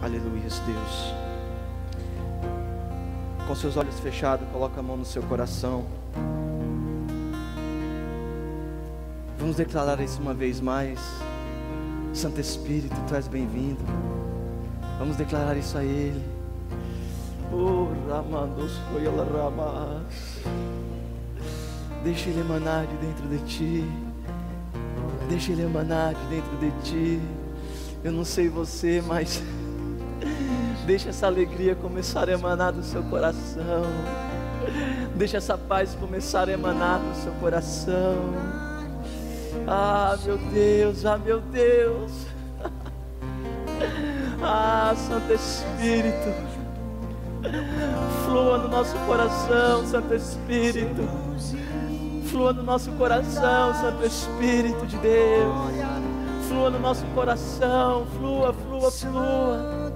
Aleluia, Deus. Com seus olhos fechados, coloca a mão no seu coração. Vamos declarar isso uma vez mais. Santo Espírito, tu és bem-vindo. Vamos declarar isso a Ele. Oh, Ramandos Royal Ramas. Deixa Ele emanar de dentro de ti. Deixa Ele emanar de dentro de ti. Eu não sei você, mas deixa essa alegria começar a emanar do seu coração. Deixa essa paz começar a emanar do seu coração. Ah, meu Deus, ah, meu Deus. Ah, Santo Espírito, flua no nosso coração, Santo Espírito. Flua no nosso coração, Santo Espírito de Deus. Flua no nosso coração, flua, flua, flua.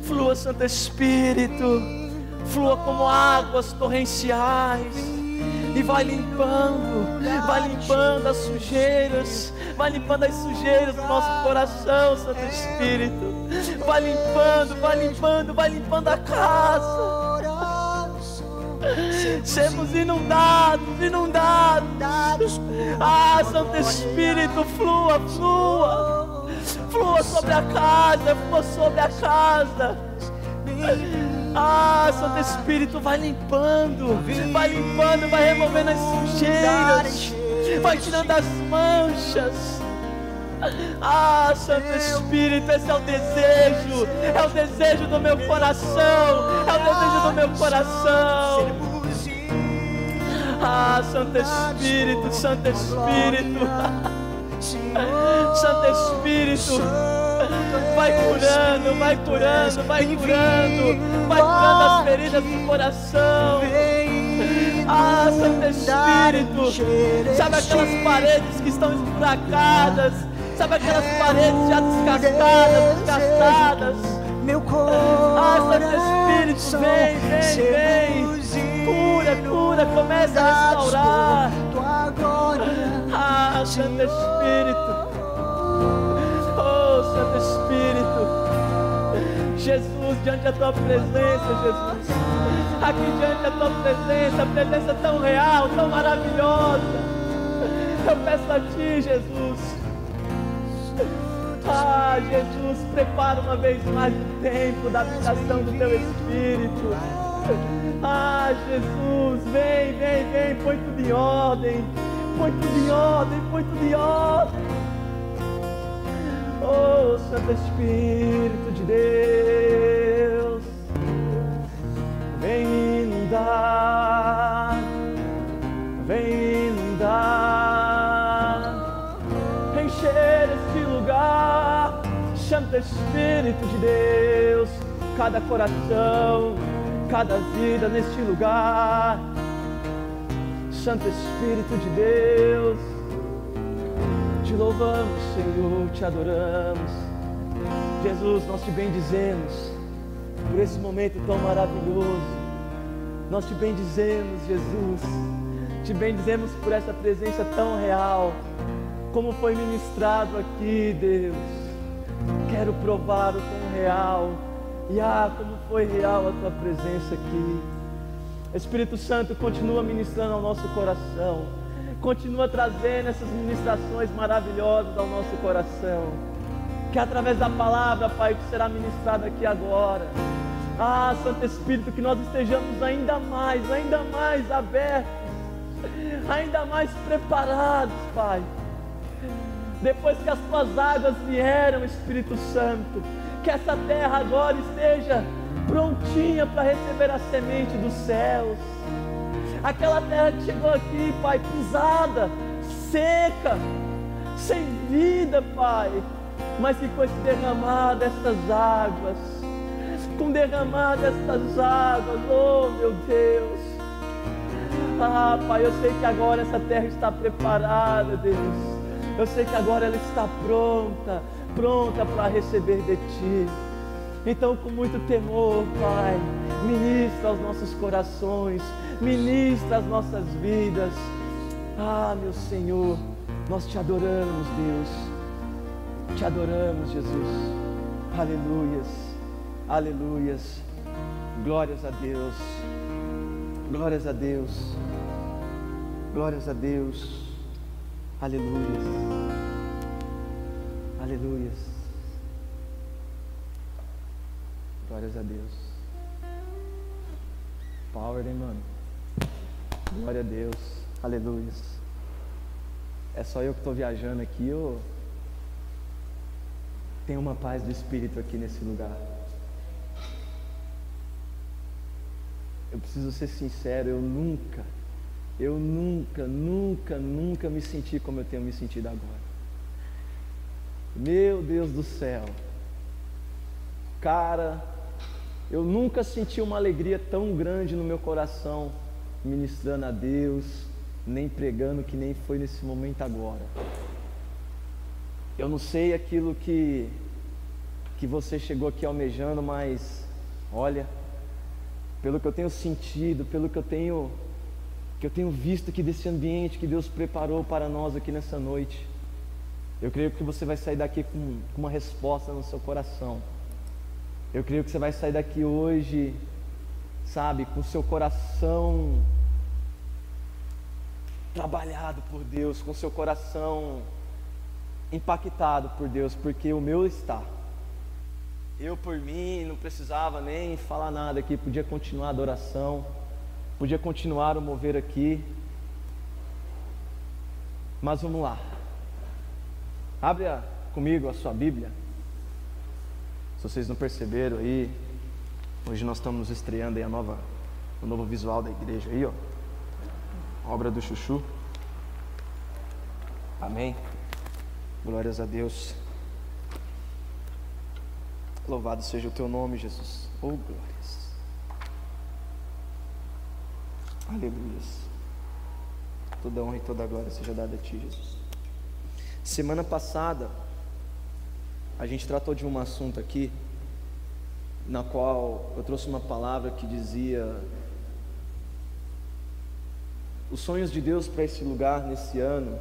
Flua, Santo Espírito. Flua como águas torrenciais. E vai limpando as sujeiras. Vai limpando as sujeiras do nosso coração, Santo Espírito. Vai limpando a casa. Sermos inundados. Ah, Santo Espírito, flua, flua. Flua sobre a casa, flua sobre a casa. Ah, Santo Espírito, vai limpando, vai removendo as sujeiras, vai tirando as manchas. Ah, Santo Espírito, esse é o desejo do meu coração, Ah, Santo Espírito, Santo Espírito, Santo Espírito, vai curando as feridas do coração. Ah, Santo Espírito, sabe aquelas paredes que estão esburacadas, sabe aquelas paredes já desgastadas. Ah, Santo Espírito, vem, cura, começa a restaurar. Ah, Santo Espírito, oh, Santo Espírito, Jesus, diante da tua presença, Jesus, aqui diante da tua presença, a presença tão real, tão maravilhosa, eu peço a ti, Jesus. Ah, Jesus, prepara uma vez mais o tempo da habitação do teu Espírito. Ah, Jesus, vem, põe tudo em ordem. Oh, Santo Espírito de Deus, vem inundar, encher este lugar. Santo Espírito de Deus, cada coração, cada vida neste lugar. Santo Espírito de Deus, te louvamos, Senhor, te adoramos. Jesus, nós te bendizemos por esse momento tão maravilhoso. Nós te bendizemos, Jesus. Te bendizemos por essa presença tão real. Como foi ministrado aqui, Deus. Quero provar o quão real. E como foi real a tua presença aqui. Espírito Santo, continua ministrando ao nosso coração. Continua trazendo essas ministrações maravilhosas ao nosso coração. Que através da palavra, Pai, que será ministrada aqui agora. Ah, Santo Espírito, que nós estejamos ainda mais abertos, ainda mais preparados, Pai. Depois que as tuas águas vieram, Espírito Santo, que essa terra agora esteja prontinha para receber a semente dos céus. Aquela terra que chegou aqui, Pai, pisada, seca, sem vida, Pai, mas que com esse derramar destas águas, oh meu Deus. Ah, Pai, eu sei que agora essa terra está preparada, Deus. Eu sei que agora ela está pronta para receber de Ti. Então, com muito temor, Pai, ministra aos nossos corações, ministra as nossas vidas. Ah, meu Senhor, nós te adoramos, Deus. Te adoramos, Jesus. Aleluias, aleluias, glórias a Deus, glórias a Deus, glórias a Deus, aleluias, aleluias, glórias a Deus. Power, hein, mano? Glória a Deus, aleluias. É só eu que estou viajando aqui, ou tem uma paz do Espírito aqui nesse lugar? Eu preciso ser sincero, eu nunca me senti como eu tenho me sentido agora. Meu Deus do céu, cara, eu nunca senti uma alegria tão grande no meu coração, ministrando a Deus, nem pregando, que nem foi nesse momento agora. Eu não sei aquilo que você chegou aqui almejando, mas olha, pelo que eu tenho sentido, pelo que eu tenho visto aqui desse ambiente que Deus preparou para nós aqui nessa noite, eu creio que você vai sair daqui com uma resposta no seu coração. Eu creio que você vai sair daqui hoje, sabe, com o seu coração trabalhado por Deus, com o seu coração impactado por Deus, porque o meu está. Eu, por mim, não precisava nem falar nada aqui, podia continuar a adoração, podia continuar o mover aqui, mas vamos lá. Abre comigo a sua Bíblia. Se vocês não perceberam aí, hoje nós estamos estreando aí o novo visual da igreja aí, ó, obra do Chuchu. Amém. Glórias a Deus. Louvado seja o teu nome, Jesus. Oh, glórias. Aleluias. Toda honra e toda glória seja dada a ti, Jesus. Semana passada a gente tratou de um assunto aqui, na qual eu trouxe uma palavra que dizia: os sonhos de Deus para esse lugar nesse ano,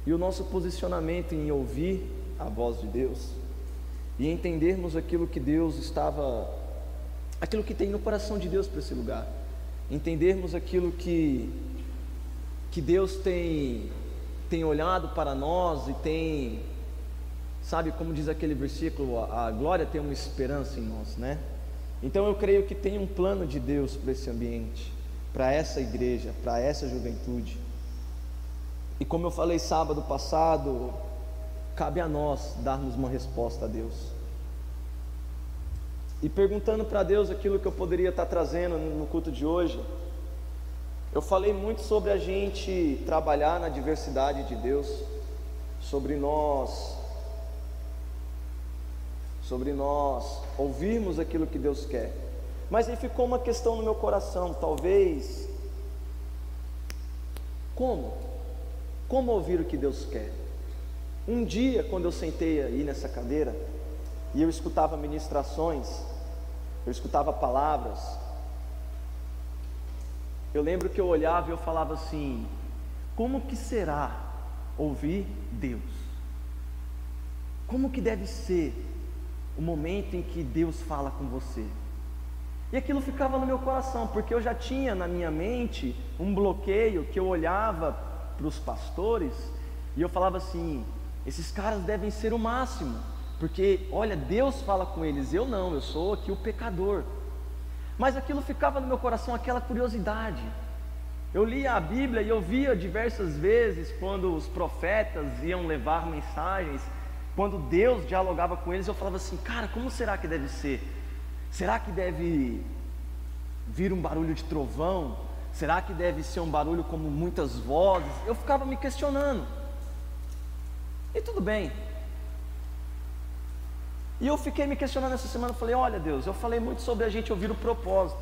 e o nosso posicionamento em ouvir a voz de Deus e entendermos aquilo que aquilo que tem no coração de Deus para esse lugar, entendermos aquilo que Deus tem olhado para nós e tem, sabe, como diz aquele versículo, a glória tem uma esperança em nós, né? Então eu creio que tem um plano de Deus para esse ambiente, para essa igreja, para essa juventude. E como eu falei sábado passado, cabe a nós darmos uma resposta a Deus. E perguntando para Deus aquilo que eu poderia estar trazendo no culto de hoje, eu falei muito sobre a gente trabalhar na diversidade de Deus, sobre nós ouvirmos aquilo que Deus quer. Mas aí ficou uma questão no meu coração, talvez, como ouvir o que Deus quer? Um dia, quando eu sentei aí nessa cadeira e eu escutava ministrações, eu escutava palavras, eu lembro que eu olhava e eu falava assim: como que será ouvir Deus? Como que deve ser o momento em que Deus fala com você? E aquilo ficava no meu coração, porque eu já tinha na minha mente um bloqueio, que eu olhava para os pastores e eu falava assim: esses caras devem ser o máximo, porque olha, Deus fala com eles, eu não, eu sou aqui o pecador. Mas aquilo ficava no meu coração, aquela curiosidade. Eu lia a Bíblia e eu via diversas vezes quando os profetas iam levar mensagens, quando Deus dialogava com eles, eu falava assim: cara, como será que deve ser? Será que deve vir um barulho de trovão? Será que deve ser um barulho como muitas vozes? Eu ficava me questionando. E tudo bem. E eu fiquei me questionando essa semana, eu falei: olha Deus, eu falei muito sobre a gente ouvir o propósito,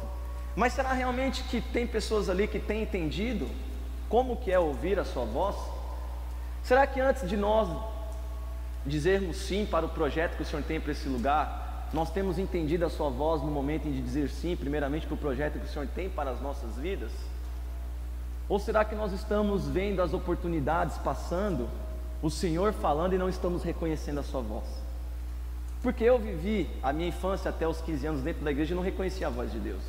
mas será realmente que tem pessoas ali que têm entendido como que é ouvir a sua voz? Será que antes de nós dizermos sim para o projeto que o Senhor tem para esse lugar, nós temos entendido a sua voz no momento de dizer sim, primeiramente para o projeto que o Senhor tem para as nossas vidas? Ou será que nós estamos vendo as oportunidades passando, o Senhor falando, e não estamos reconhecendo a sua voz? Porque eu vivi a minha infância até os 15 anos dentro da igreja e não reconhecia a voz de Deus.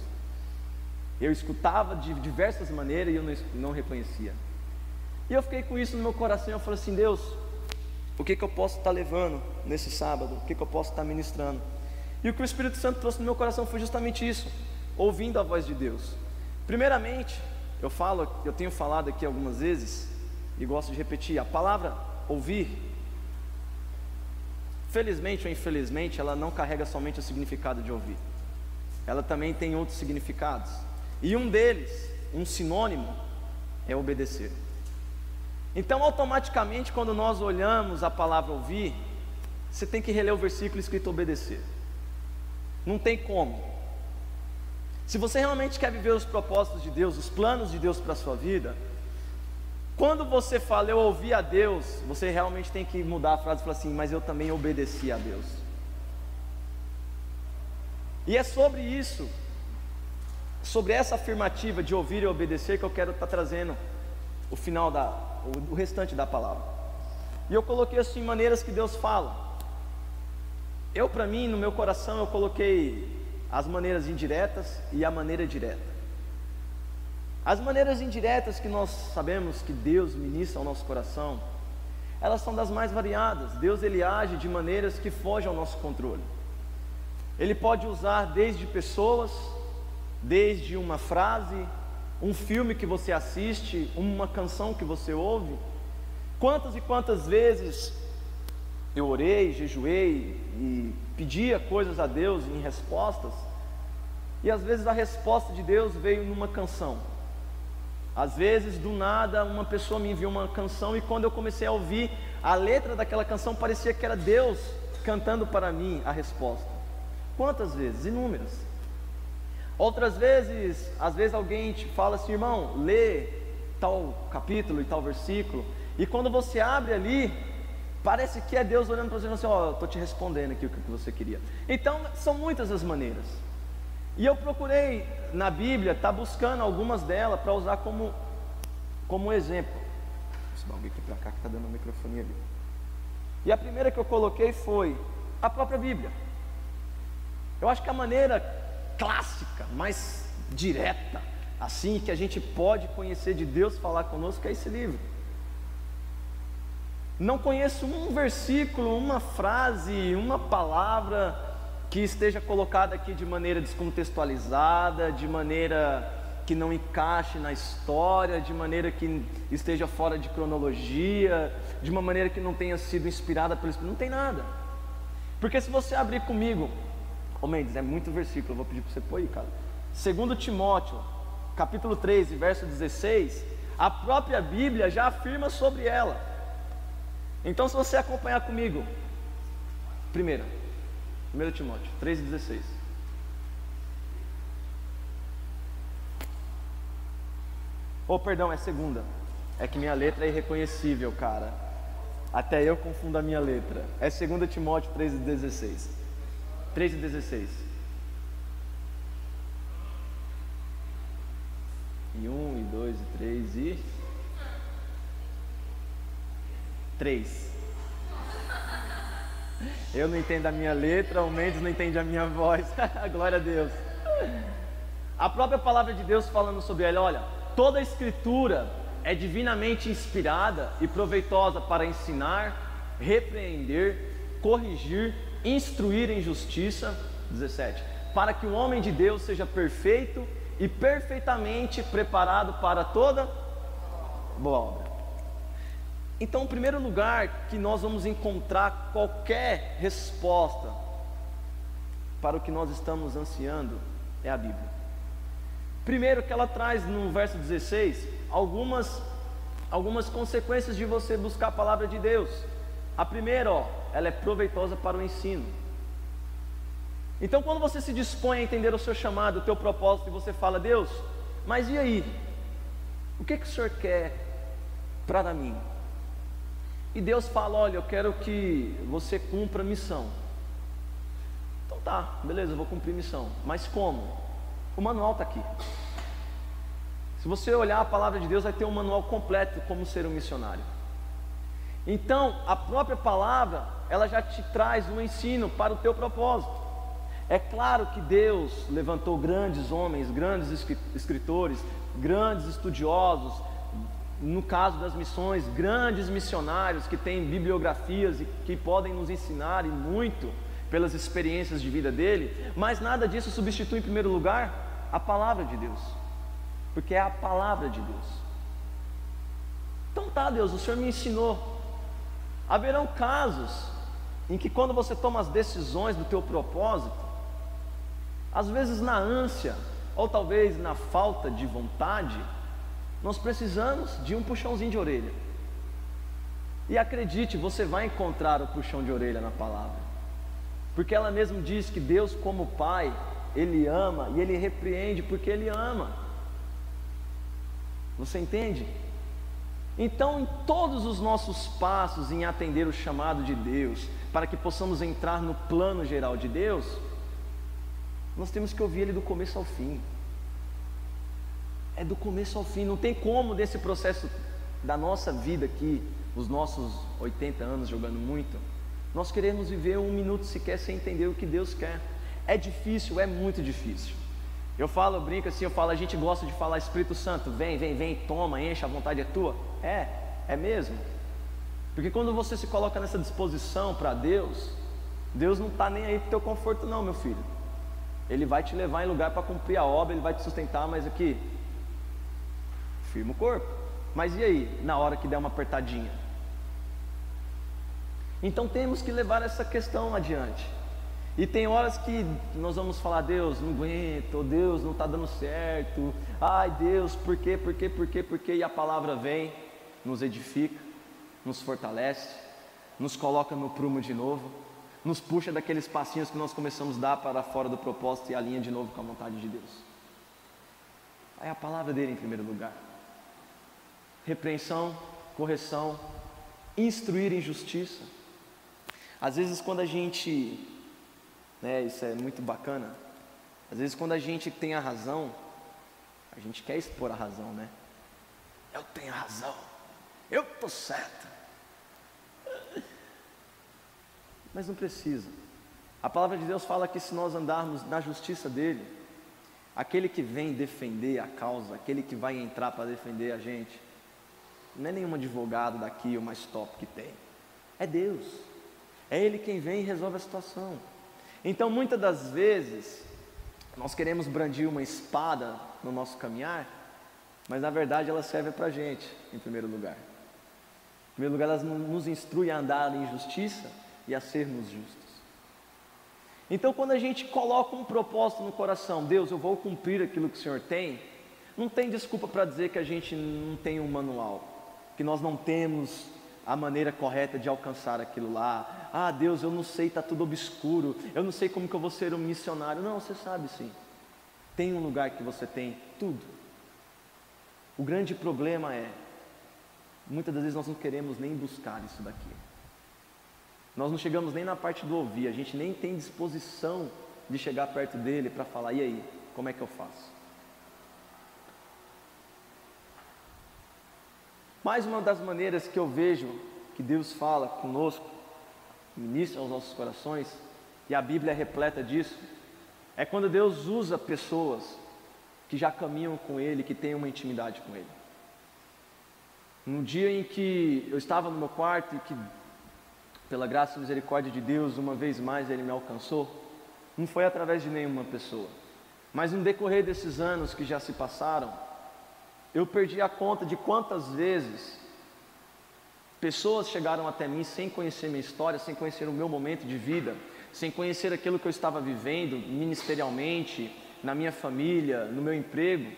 Eu escutava de diversas maneiras e eu não reconhecia. E eu fiquei com isso no meu coração e eu falei assim: Deus, o que eu posso estar levando nesse sábado? O que eu posso estar ministrando? E o que o Espírito Santo trouxe no meu coração foi justamente isso: ouvindo a voz de Deus. Primeiramente, eu tenho falado aqui algumas vezes e gosto de repetir, a palavra ouvir, felizmente ou infelizmente, ela não carrega somente o significado de ouvir, ela também tem outros significados, e um deles, um sinônimo, é obedecer. Então automaticamente, quando nós olhamos a palavra ouvir, você tem que reler o versículo escrito obedecer. Não tem como. Se você realmente quer viver os propósitos de Deus, os planos de Deus para a sua vida, quando você fala eu ouvi a Deus, você realmente tem que mudar a frase e falar assim: mas eu também obedeci a Deus. E é sobre isso, sobre essa afirmativa de ouvir e obedecer, que eu quero estar trazendo o final o restante da palavra. E eu coloquei assim maneiras que Deus fala. Para mim, no meu coração, eu coloquei as maneiras indiretas e a maneira direta. As maneiras indiretas que nós sabemos que Deus ministra ao nosso coração, elas são das mais variadas. Deus, ele age de maneiras que fogem ao nosso controle. Ele pode usar desde pessoas, desde uma frase, um filme que você assiste, uma canção que você ouve. Quantas e quantas vezes eu orei, jejuei e pedia coisas a Deus em respostas, e às vezes a resposta de Deus veio numa canção. Às vezes, do nada, uma pessoa me enviou uma canção, e quando eu comecei a ouvir a letra daquela canção, parecia que era Deus cantando para mim a resposta. Quantas vezes? Inúmeras. Outras vezes, às vezes alguém te fala assim: irmão, lê tal capítulo e tal versículo, e quando você abre ali, parece que é Deus olhando para você e falando assim: ó, estou te respondendo aqui o que você queria. Então, são muitas as maneiras. E eu procurei na Bíblia, estar buscando algumas delas para usar como exemplo. Vou dar alguém aqui para cá que está dando o microfone ali. E a primeira que eu coloquei foi a própria Bíblia. Eu acho que a maneira clássica, mais direta, assim, que a gente pode conhecer de Deus falar conosco, é esse livro. Não conheço um versículo, uma frase, uma palavra que esteja colocada aqui de maneira descontextualizada, de maneira que não encaixe na história, de maneira que esteja fora de cronologia, de uma maneira que não tenha sido inspirada pelo Espírito. Não tem nada. Porque se você abrir comigo, Mendes, é muito versículo, eu vou pedir para você pôr aí, cara. 2 Timóteo, capítulo 3, verso 16, a própria Bíblia já afirma sobre ela. Então, se você acompanhar comigo, 1 Timóteo 3,16. Perdão, é segunda. É que minha letra é irreconhecível, cara. Até eu confundo a minha letra. É 2 Timóteo 3,16. 3,16. E 1, e 2, e 3, e 3. Eu não entendo a minha letra, o Mendes não entende a minha voz. Glória a Deus. A própria palavra de Deus falando sobre ela: olha, toda a escritura é divinamente inspirada e proveitosa para ensinar, repreender, corrigir, instruir em justiça. 17. Para que o homem de Deus seja perfeito e perfeitamente preparado para toda boa obra. Então, o primeiro lugar que nós vamos encontrar qualquer resposta para o que nós estamos ansiando é a Bíblia. Primeiro, que ela traz no verso 16 algumas consequências de você buscar a palavra de Deus. A primeira, ela é proveitosa para o ensino. Então, quando você se dispõe a entender o seu chamado, o teu propósito, e você fala: Deus, mas e aí? O que o Senhor quer para mim? E Deus fala: olha, eu quero que você cumpra a missão. Então tá, beleza, eu vou cumprir a missão. Mas como? O manual está aqui. Se você olhar a palavra de Deus, vai ter um manual completo como ser um missionário. Então, a própria palavra, ela já te traz um ensino para o teu propósito. É claro que Deus levantou grandes homens, grandes escritores, grandes estudiosos, no caso das missões, grandes missionários que têm bibliografias e que podem nos ensinar e muito pelas experiências de vida dele, mas nada disso substitui em primeiro lugar a palavra de Deus, porque é a palavra de Deus. Então tá, Deus, o Senhor me ensinou. Haverão casos em que quando você toma as decisões do teu propósito, às vezes na ânsia, ou talvez na falta de vontade, nós precisamos de um puxãozinho de orelha. E acredite, você vai encontrar o puxão de orelha na palavra, porque ela mesmo diz que Deus, como Pai, Ele ama e Ele repreende porque Ele ama. Você entende? Então, em todos os nossos passos em atender o chamado de Deus, para que possamos entrar no plano geral de Deus, nós temos que ouvir Ele do começo ao fim. É do começo ao fim. Não tem como desse processo da nossa vida aqui, os nossos 80 anos jogando muito, nós queremos viver um minuto sequer sem entender o que Deus quer. É difícil, é muito difícil. Eu brinco assim, a gente gosta de falar: Espírito Santo, vem, toma, enche, a vontade é tua. É mesmo. Porque quando você se coloca nessa disposição para Deus, Deus não está nem aí para o teu conforto não, meu filho. Ele vai te levar em lugar para cumprir a obra, Ele vai te sustentar, mas aqui, firma o corpo. Mas e aí, na hora que der uma apertadinha? Então temos que levar essa questão adiante. E tem horas que nós vamos falar: Deus, não aguento, Deus, não está dando certo, ai Deus, por quê? E a palavra vem, nos edifica, nos fortalece, nos coloca no prumo de novo, nos puxa daqueles passinhos que nós começamos a dar para fora do propósito e alinha de novo com a vontade de Deus. Aí a palavra dele em primeiro lugar. Repreensão, correção, instruir em justiça. Às vezes quando a gente, isso é muito bacana, às vezes quando a gente tem a razão, a gente quer expor a razão, né? Eu tenho a razão, eu estou certo. Mas não precisa. A palavra de Deus fala que se nós andarmos na justiça dele, aquele que vem defender a causa, aquele que vai entrar para defender a gente, não é nenhum advogado daqui o mais top que tem, é Deus. É Ele quem vem e resolve a situação. Então muitas das vezes nós queremos brandir uma espada no nosso caminhar, mas na verdade ela serve para a gente em primeiro lugar. Em primeiro lugar, ela nos instrui a andar em justiça e a sermos justos. Então quando a gente coloca um propósito no coração: Deus, eu vou cumprir aquilo que o Senhor tem, não tem desculpa para dizer que a gente não tem um manual, que nós não temos a maneira correta de alcançar aquilo lá. Ah Deus, eu não sei, está tudo obscuro, eu não sei como que eu vou ser um missionário. Não, você sabe sim. Tem um lugar que você tem tudo. O grande problema é, muitas das vezes nós não queremos nem buscar isso daqui. Nós não chegamos nem na parte do ouvir, a gente nem tem disposição de chegar perto dele para falar: e aí, como é que eu faço? Mais uma das maneiras que eu vejo que Deus fala conosco, ministra aos nossos corações, e a Bíblia é repleta disso, é quando Deus usa pessoas que já caminham com Ele, que têm uma intimidade com Ele. No dia em que eu estava no meu quarto e que, pela graça e misericórdia de Deus, uma vez mais Ele me alcançou, não foi através de nenhuma pessoa, mas no decorrer desses anos que já se passaram, eu perdi a conta de quantas vezes pessoas chegaram até mim sem conhecer minha história, sem conhecer o meu momento de vida, sem conhecer aquilo que eu estava vivendo ministerialmente, na minha família, no meu emprego.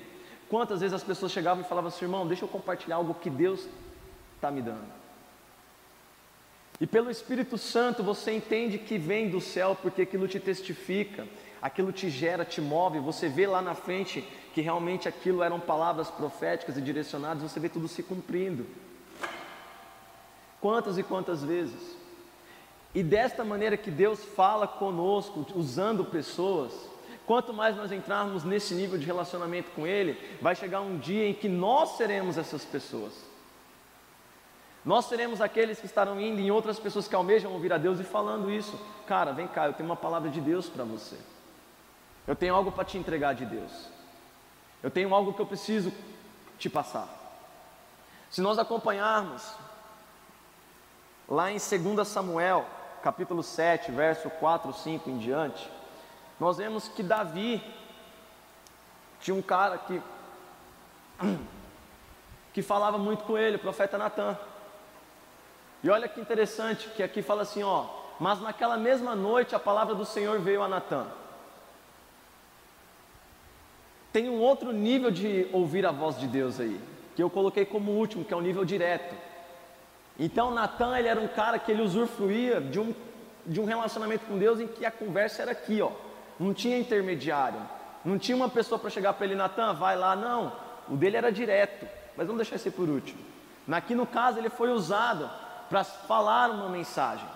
Quantas vezes as pessoas chegavam e falavam assim: irmão, deixa eu compartilhar algo que Deus está me dando. E pelo Espírito Santo você entende que vem do céu, porque aquilo te testifica, aquilo te gera, te move. Você vê lá na frente que realmente aquilo eram palavras proféticas e direcionadas, você vê tudo se cumprindo. Quantas e quantas vezes? E desta maneira que Deus fala conosco, usando pessoas, quanto mais nós entrarmos nesse nível de relacionamento com Ele, vai chegar um dia em que nós seremos essas pessoas. Nós seremos aqueles que estarão indo em outras pessoas que almejam ouvir a Deus e falando isso. Cara, vem cá, eu tenho uma palavra de Deus para você. Eu tenho algo para te entregar de Deus. Eu tenho algo que eu preciso te passar. Se nós acompanharmos lá em 2 Samuel, capítulo 7, verso 4, 5 em diante, nós vemos que Davi tinha um cara que falava muito com ele, o profeta Natã. E olha que interessante, que aqui fala assim, ó: mas naquela mesma noite a palavra do Senhor veio a Natã. Tem um outro nível de ouvir a voz de Deus aí, que eu coloquei como último, que é o nível direto. Então Natã, ele era um cara que ele usufruía de um relacionamento com Deus em que a conversa era aqui, ó. Não tinha intermediário, não tinha uma pessoa para chegar para ele: Natã, vai lá, não. O dele era direto, mas vamos deixar esse por último. Aqui no caso ele foi usado para falar uma mensagem.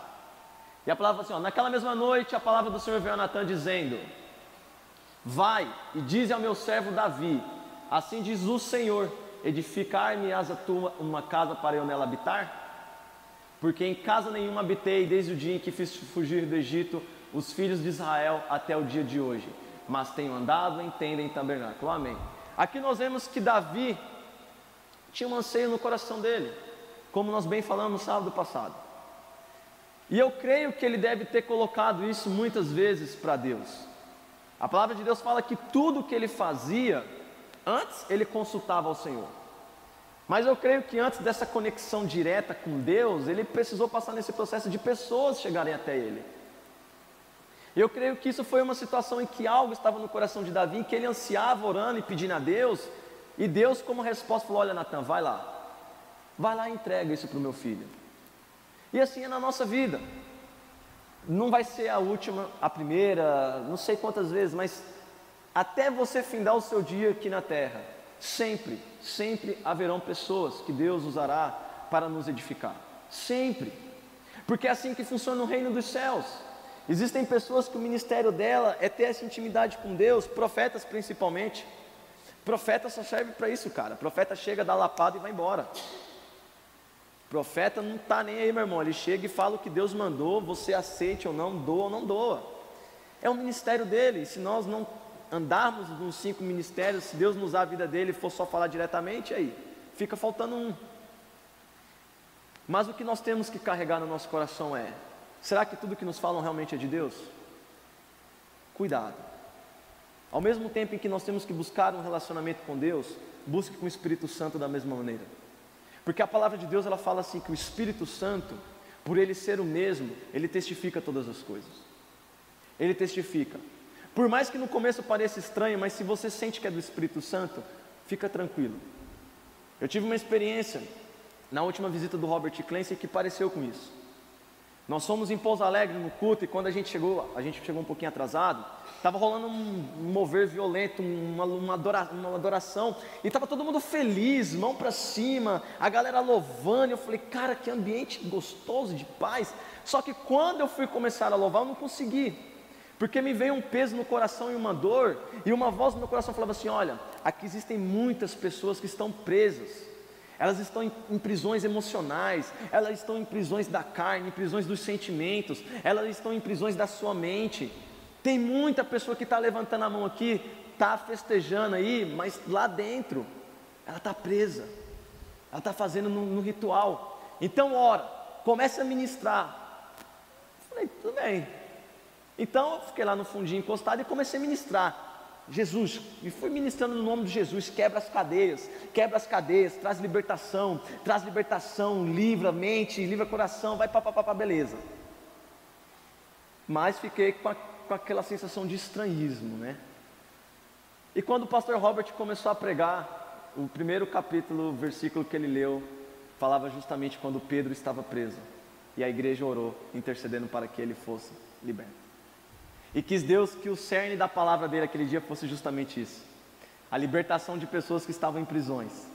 E a palavra assim, ó: naquela mesma noite a palavra do Senhor veio a Natã dizendo: vai e dize ao meu servo Davi, assim diz o Senhor, edificar-me-ás a tua uma casa para eu nela habitar? Porque em casa nenhuma habitei desde o dia em que fiz fugir do Egito os filhos de Israel até o dia de hoje, mas tenho andado em tenda e em tabernáculo. Amém. Aqui nós vemos que Davi tinha um anseio no coração dele, como nós bem falamos no sábado passado. E eu creio que ele deve ter colocado isso muitas vezes para Deus. A palavra de Deus fala que tudo que ele fazia, antes ele consultava ao Senhor. Mas eu creio que antes dessa conexão direta com Deus, ele precisou passar nesse processo de pessoas chegarem até ele. Eu creio que isso foi uma situação em que algo estava no coração de Davi, que ele ansiava orando e pedindo a Deus, e Deus como resposta falou: olha Natã, vai lá e entrega isso para o meu filho. E assim é na nossa vida. Não vai ser a última, a primeira, não sei quantas vezes, mas até você findar o seu dia aqui na terra, sempre haverão pessoas que Deus usará para nos edificar. Sempre. Porque é assim que funciona no reino dos céus. Existem pessoas que o ministério dela é ter essa intimidade com Deus, profetas principalmente. Profeta só serve para isso, cara. Profeta chega, dá lapada e vai embora. Profeta não está nem aí, meu irmão. Ele chega e fala o que Deus mandou, você aceite ou não, doa ou não doa. É o ministério dele. Se nós não andarmos nos 5 ministérios, se Deus nos usar a vida dele e for só falar diretamente, aí fica faltando um. Mas o que nós temos que carregar no nosso coração é: será que tudo que nos falam realmente é de Deus? Cuidado. Ao mesmo tempo em que nós temos que buscar um relacionamento com Deus, busque com o Espírito Santo da mesma maneira. Porque a palavra de Deus, ela fala assim, que o Espírito Santo, por ele ser o mesmo, ele testifica todas as coisas. Ele testifica. Por mais que no começo pareça estranho, mas se você sente que é do Espírito Santo, fica tranquilo. Eu tive uma experiência na última visita do Robert Clancy que pareceu com isso. Nós fomos em Pouso Alegre no culto, e quando a gente chegou um pouquinho atrasado, estava rolando um mover violento, uma adoração, e estava todo mundo feliz, mão para cima, a galera louvando. Eu falei: cara, que ambiente gostoso, de paz. Só que quando eu fui começar a louvar, eu não consegui, porque me veio um peso no coração e uma dor, e uma voz no meu coração falava assim: olha, aqui existem muitas pessoas que estão presas. Elas estão em prisões emocionais, elas estão em prisões da carne, em prisões dos sentimentos, elas estão em prisões da sua mente. Tem muita pessoa que está levantando a mão aqui, está festejando aí, mas lá dentro, ela está presa, ela está fazendo no ritual. Então ora, comece a ministrar. Eu falei: tudo bem. Então eu fiquei lá no fundinho encostado e comecei a ministrar. Jesus, e fui ministrando no nome de Jesus: quebra as cadeias, traz libertação, livra a mente, livra o coração, vai papapá, beleza. Mas fiquei com aquela sensação de estranhismo, né? E quando o pastor Robert começou a pregar, o primeiro capítulo, o versículo que ele leu, falava justamente quando Pedro estava preso, e a igreja orou, intercedendo para que ele fosse liberto. E quis Deus que o cerne da palavra dele aquele dia fosse justamente isso: a libertação de pessoas que estavam em prisões.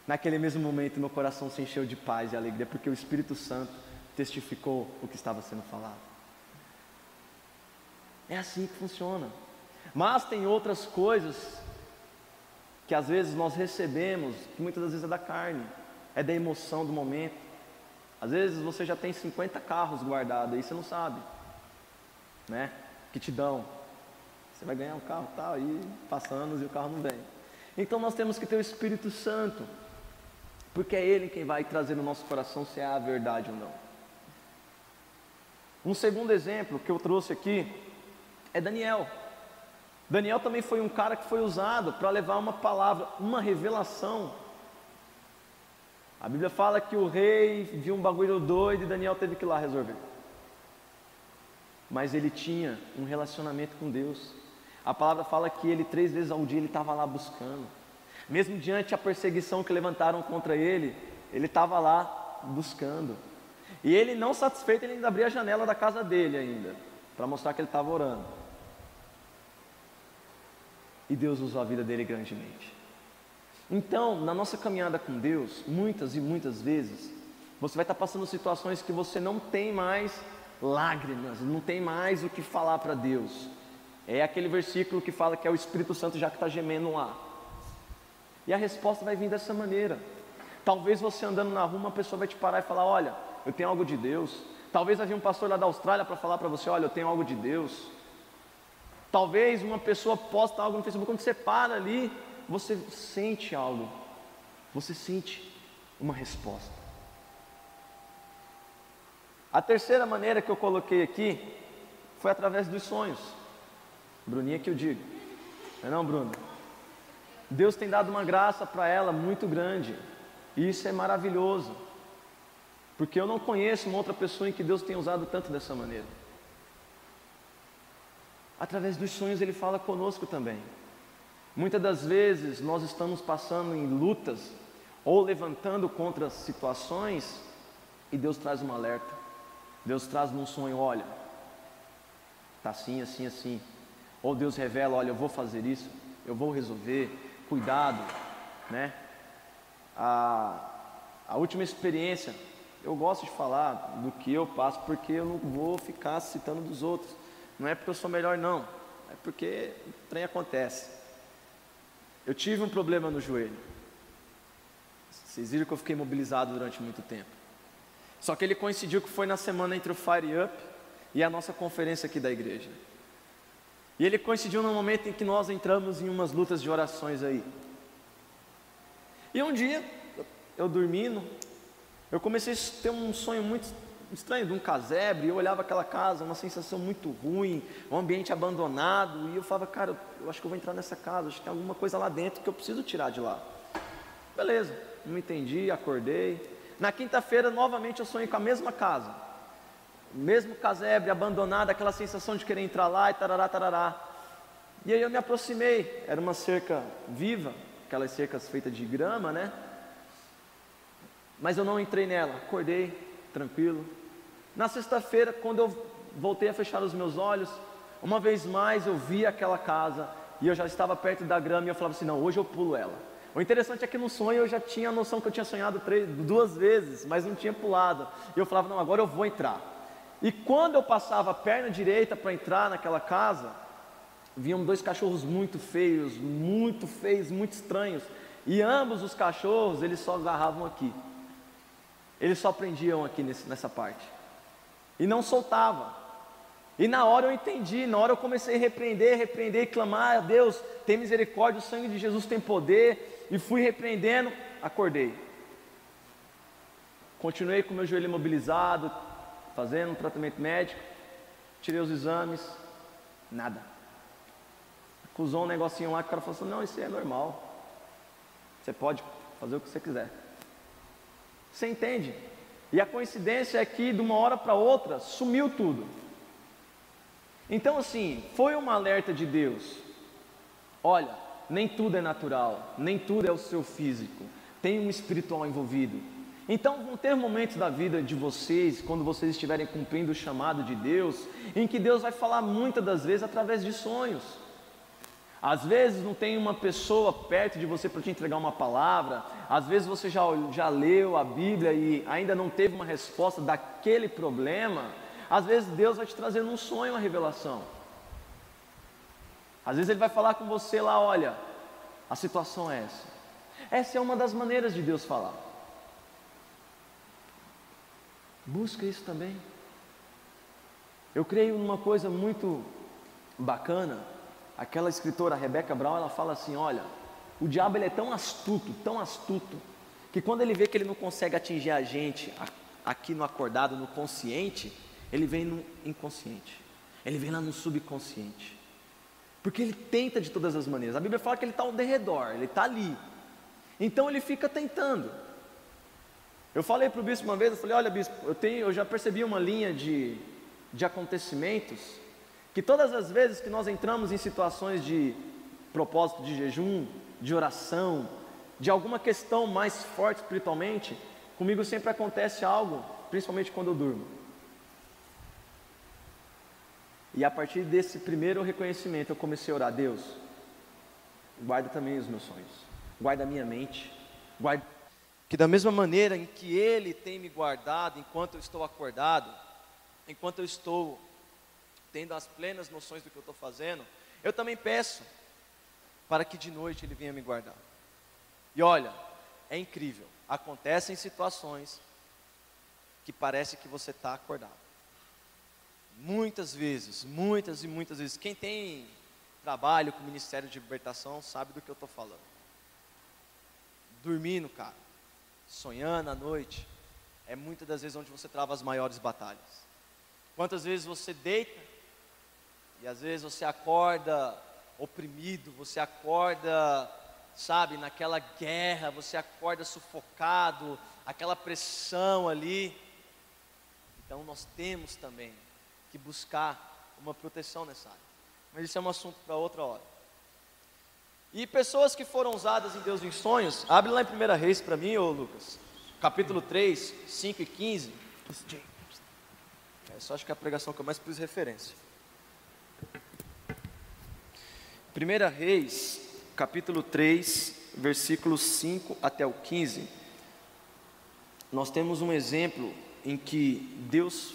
Naquele mesmo momento meu coração se encheu de paz e alegria, porque o Espírito Santo testificou o que estava sendo falado. É assim que funciona. Mas tem outras coisas que às vezes nós recebemos, que muitas das vezes é da carne. é da emoção do momento. Às vezes você já tem 50 carros guardados aí, você não sabe, né? Que te dão. Você vai ganhar um carro tal, e passa anos e o carro não vem. Então nós temos que ter o Espírito Santo, porque é Ele quem vai trazer no nosso coração se é a verdade ou não. Um segundo exemplo que eu trouxe aqui é Daniel. Daniel também foi um cara que foi usado para levar uma palavra, uma revelação. A Bíblia fala que o rei viu um bagulho doido e Daniel teve que ir lá resolver. Mas ele tinha um relacionamento com Deus. A palavra fala que ele 3 vezes ao dia ele estava lá buscando. Mesmo diante da perseguição que levantaram contra ele, ele estava lá buscando. E ele, não satisfeito, ele ainda abria a janela da casa dele ainda, para mostrar que ele estava orando. E Deus usou a vida dele grandemente. Então, na nossa caminhada com Deus, muitas e muitas vezes, você vai estar passando situações que você não tem mais lágrimas, não tem mais o que falar para Deus. É aquele versículo que fala que é o Espírito Santo já que está gemendo lá. E a resposta vai vir dessa maneira. Talvez você andando na rua, uma pessoa vai te parar e falar: olha, eu tenho algo de Deus. Talvez havia um pastor lá da Austrália para falar para você: olha, eu tenho algo de Deus. Talvez uma pessoa posta algo no Facebook, quando você para ali, você sente algo, você sente uma resposta. A terceira maneira que eu coloquei aqui foi através dos sonhos. Bruninha que eu digo, não é, Bruno? Deus tem dado uma graça para ela muito grande, e isso é maravilhoso, porque eu não conheço uma outra pessoa em que Deus tenha usado tanto dessa maneira. Através dos sonhos Ele fala conosco também. Muitas das vezes nós estamos passando em lutas ou levantando contra situações e Deus traz um alerta. Deus traz num sonho: olha, está assim, assim, assim. Ou Deus revela: olha, eu vou fazer isso, eu vou resolver, cuidado, né? A última experiência, eu gosto de falar do que eu passo, porque eu não vou ficar citando dos outros. Não é porque eu sou melhor, não, é porque o trem acontece. Eu tive um problema no joelho. Vocês viram que eu fiquei imobilizado durante muito tempo. Só que ele coincidiu que foi na semana entre o Fire Up e a nossa conferência aqui da igreja. E ele coincidiu no momento em que nós entramos em umas lutas de orações aí. E um dia, eu dormindo, eu comecei a ter um sonho muito estranho de um casebre. Eu olhava aquela casa, uma sensação muito ruim, um ambiente abandonado, e eu falava: cara, eu acho que eu vou entrar nessa casa, acho que tem alguma coisa lá dentro que eu preciso tirar de lá. Beleza, não entendi, acordei. Na quinta-feira, novamente, eu sonhei com a mesma casa, o mesmo casebre abandonado, aquela sensação de querer entrar lá e tarará, tarará. E aí eu me aproximei, era uma cerca viva, aquelas cercas feitas de grama, né? Mas eu não entrei nela, acordei, tranquilo. Na sexta-feira, quando eu voltei a fechar os meus olhos, uma vez mais eu vi aquela casa, e eu já estava perto da grama, e eu falava assim: não, hoje eu pulo ela. O interessante é que no sonho eu já tinha a noção que eu tinha sonhado 2 vezes, mas não tinha pulado. E eu falava: não, agora eu vou entrar. E quando eu passava a perna direita para entrar naquela casa, vinham 2 cachorros muito feios, muito estranhos. E ambos os cachorros, eles só agarravam aqui. Eles só prendiam aqui nessa parte. E não soltava. E na hora eu entendi, na hora eu comecei a repreender e clamar: a Deus, tem misericórdia, o sangue de Jesus tem poder. E fui repreendendo, acordei. Continuei com meu joelho imobilizado, fazendo um tratamento médico, tirei os exames, nada. Acusou um negocinho lá que o cara falou assim: não, isso é normal, você pode fazer o que você quiser. Você entende? E a coincidência é que de uma hora para outra sumiu tudo. Então assim, foi um alerta de Deus: olha, nem tudo é natural, nem tudo é o seu físico, tem um espiritual envolvido. Então vão ter momentos da vida de vocês, quando vocês estiverem cumprindo o chamado de Deus, em que Deus vai falar muitas das vezes através de sonhos. Às vezes não tem uma pessoa perto de você para te entregar uma palavra. Às vezes você já leu a Bíblia e ainda não teve uma resposta daquele problema. Às vezes Deus vai te trazer num sonho uma revelação. Às vezes Ele vai falar com você lá: olha, a situação é essa. Essa é uma das maneiras de Deus falar. Busca isso também. Eu creio numa coisa muito bacana. Aquela escritora Rebecca Brown, ela fala assim: olha, o diabo ele é tão astuto, que quando ele vê que ele não consegue atingir a gente aqui no acordado, no consciente, ele vem no inconsciente, ele vem lá no subconsciente, porque ele tenta de todas as maneiras. A Bíblia fala que ele está ao derredor, ele está ali, então ele fica tentando. Eu falei para o bispo uma vez, eu falei: olha bispo, eu já percebi uma linha de acontecimentos, que todas as vezes que nós entramos em situações de propósito de jejum, de oração, de alguma questão mais forte espiritualmente, comigo sempre acontece algo, principalmente quando eu durmo. E a partir desse primeiro reconhecimento eu comecei a orar: Deus, guarda também os meus sonhos, guarda a minha mente, guarda, que da mesma maneira em que Ele tem me guardado enquanto eu estou acordado, enquanto eu estou tendo as plenas noções do que eu estou fazendo, eu também peço para que de noite Ele venha me guardar. E olha, é incrível, acontecem situações que parece que você está acordado. Muitas vezes, muitas e muitas vezes, quem tem trabalho com o Ministério de Libertação sabe do que eu estou falando. Dormindo, cara, sonhando à noite, é muitas das vezes onde você trava as maiores batalhas. Quantas vezes você deita, e às vezes você acorda oprimido, você acorda, sabe, naquela guerra, você acorda sufocado, aquela pressão ali. Então nós temos também que buscar uma proteção nessa área. Mas isso é um assunto para outra hora. E pessoas que foram usadas em Deus em sonhos, abre lá em 1 Reis para mim, ô Lucas, capítulo 3, 5 e 15. Só acho que é a pregação que eu mais preciso de referência. 1 Reis, capítulo 3, versículos 5 até o 15. Nós temos um exemplo em que Deus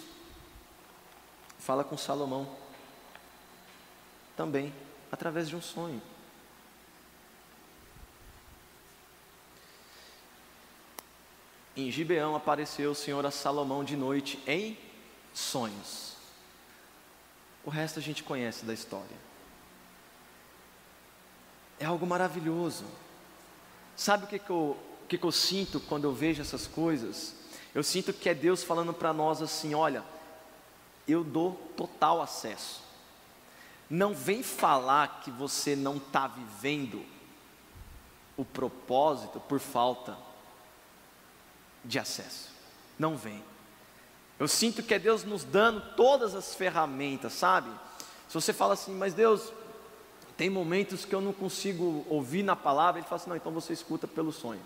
fala com Salomão, também, através de um sonho. Em Gibeão apareceu o Senhor a Salomão de noite em sonhos. O resto a gente conhece da história. É algo maravilhoso. Sabe o que eu sinto quando eu vejo essas coisas? Eu sinto que é Deus falando para nós assim: olha, eu dou total acesso. Não vem falar que você não está vivendo o propósito por falta de acesso. Não vem. Eu sinto que é Deus nos dando todas as ferramentas, sabe? Se você fala assim: mas Deus, tem momentos que eu não consigo ouvir na palavra, Ele fala assim: não, então você escuta pelo sonho.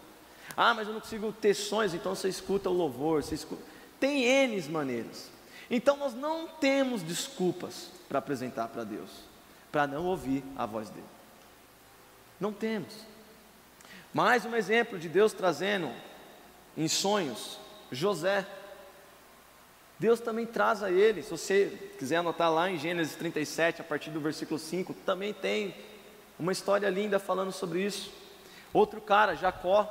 Ah, mas eu não consigo ter sonhos, então você escuta o louvor, você escuta. Tem N maneiras. Então nós não temos desculpas para apresentar para Deus, para não ouvir a voz dEle. Não temos. Mais um exemplo de Deus trazendo em sonhos, José. Deus também traz a ele, se você quiser anotar lá em Gênesis 37, a partir do versículo 5, também tem uma história linda falando sobre isso. Outro cara, Jacó,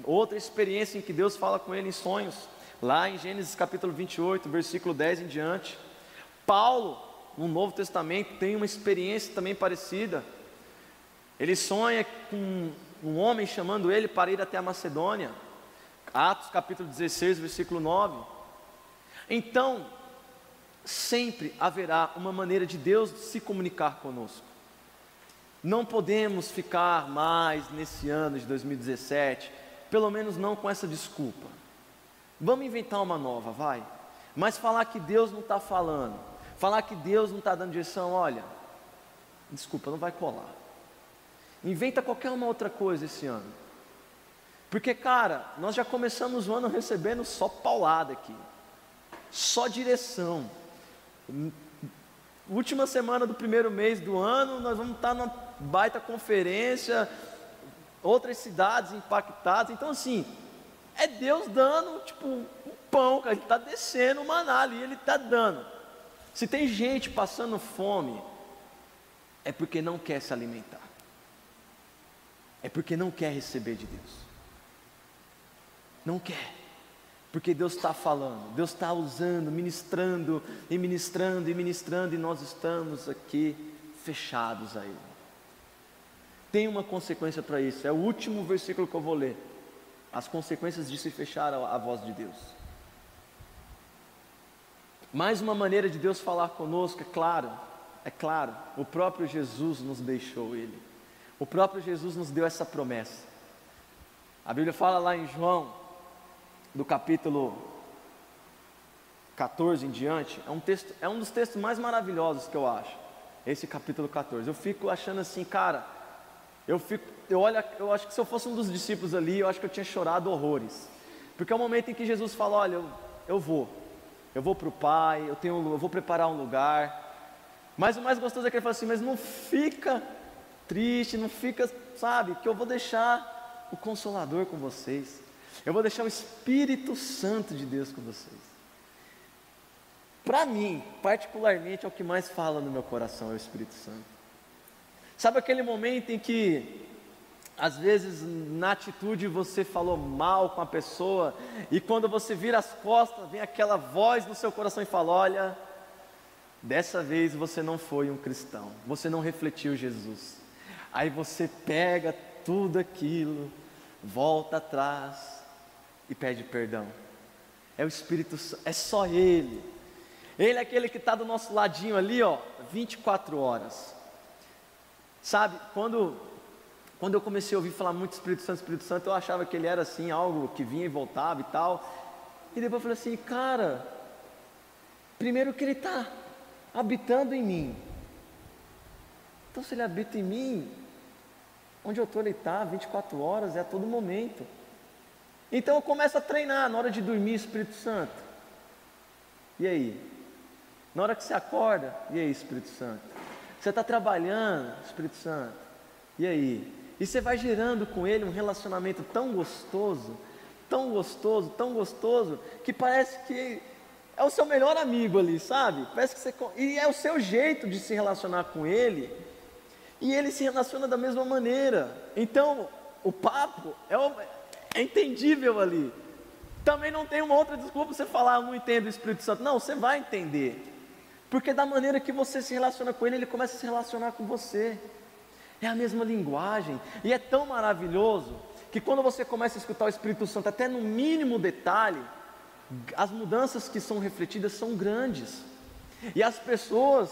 outra experiência em que Deus fala com ele em sonhos, lá em Gênesis capítulo 28, versículo 10 em diante. Paulo, no Novo Testamento, tem uma experiência também parecida. Ele sonha com um homem chamando ele para ir até a Macedônia, Atos capítulo 16, versículo 9. Então, sempre haverá uma maneira de Deus se comunicar conosco. Não podemos ficar mais nesse ano de 2017, pelo menos não com essa desculpa. Vamos inventar uma nova, vai. Mas falar que Deus não está falando, falar que Deus não está dando direção, olha, desculpa, não vai colar. Inventa qualquer uma outra coisa esse ano. Porque, cara, nós já começamos o ano recebendo só paulada aqui. Só direção. Última semana do primeiro mês do ano, nós vamos estar numa baita conferência, outras cidades impactadas. Então assim, é Deus dando tipo um pão, Ele está descendo o maná ali, Ele está dando. Se tem gente passando fome, é porque não quer se alimentar, é porque não quer receber de Deus, não quer. Porque Deus está falando, Deus está usando, ministrando, e ministrando, e ministrando, e nós estamos aqui fechados a Ele. Tem uma consequência para isso, é o último versículo que eu vou ler. As consequências de se fechar à voz de Deus. Mais uma maneira de Deus falar conosco, é claro, o próprio Jesus nos deixou Ele. O próprio Jesus nos deu essa promessa. A Bíblia fala lá em João, do capítulo 14 em diante, é um dos textos mais maravilhosos que eu acho, esse capítulo 14. Eu fico achando assim, cara, eu acho que se eu fosse um dos discípulos ali, eu acho que eu tinha chorado horrores, porque é o momento em que Jesus fala, olha, eu vou para o Pai, eu vou preparar um lugar, mas o mais gostoso é que ele fala assim, mas não fica triste, não fica, sabe, que eu vou deixar o Consolador com vocês, eu vou deixar o Espírito Santo de Deus com vocês. Para mim, particularmente, é o que mais fala no meu coração, é o Espírito Santo. Sabe aquele momento em que, às vezes, na atitude você falou mal com a pessoa, e quando você vira as costas, vem aquela voz no seu coração e fala, olha, dessa vez você não foi um cristão, você não refletiu Jesus. Aí você pega tudo aquilo, volta atrás e pede perdão. É o Espírito Santo, é só Ele. Ele é aquele que está do nosso ladinho ali, 24 horas. Sabe, quando eu comecei a ouvir falar muito Espírito Santo, eu achava que ele era assim, algo que vinha e voltava e tal. E depois eu falei assim, cara, primeiro que ele está habitando em mim. Então se ele habita em mim, onde eu estou ele está, 24 horas, é a todo momento. Então eu começo a treinar na hora de dormir, Espírito Santo. E aí? Na hora que você acorda, e aí, Espírito Santo? Você está trabalhando, Espírito Santo, e aí? E você vai gerando com Ele um relacionamento tão gostoso, tão gostoso, tão gostoso, que parece que é o seu melhor amigo ali, sabe? Parece que você, e é o seu jeito de se relacionar com Ele, e Ele se relaciona da mesma maneira. Então, o papo é entendível ali. Também não tem uma outra desculpa você falar, eu não entendo o Espírito Santo. Não, você vai entender. Porque da maneira que você se relaciona com Ele, Ele começa a se relacionar com você. É a mesma linguagem. E é tão maravilhoso, que quando você começa a escutar o Espírito Santo, até no mínimo detalhe, as mudanças que são refletidas são grandes. E as pessoas,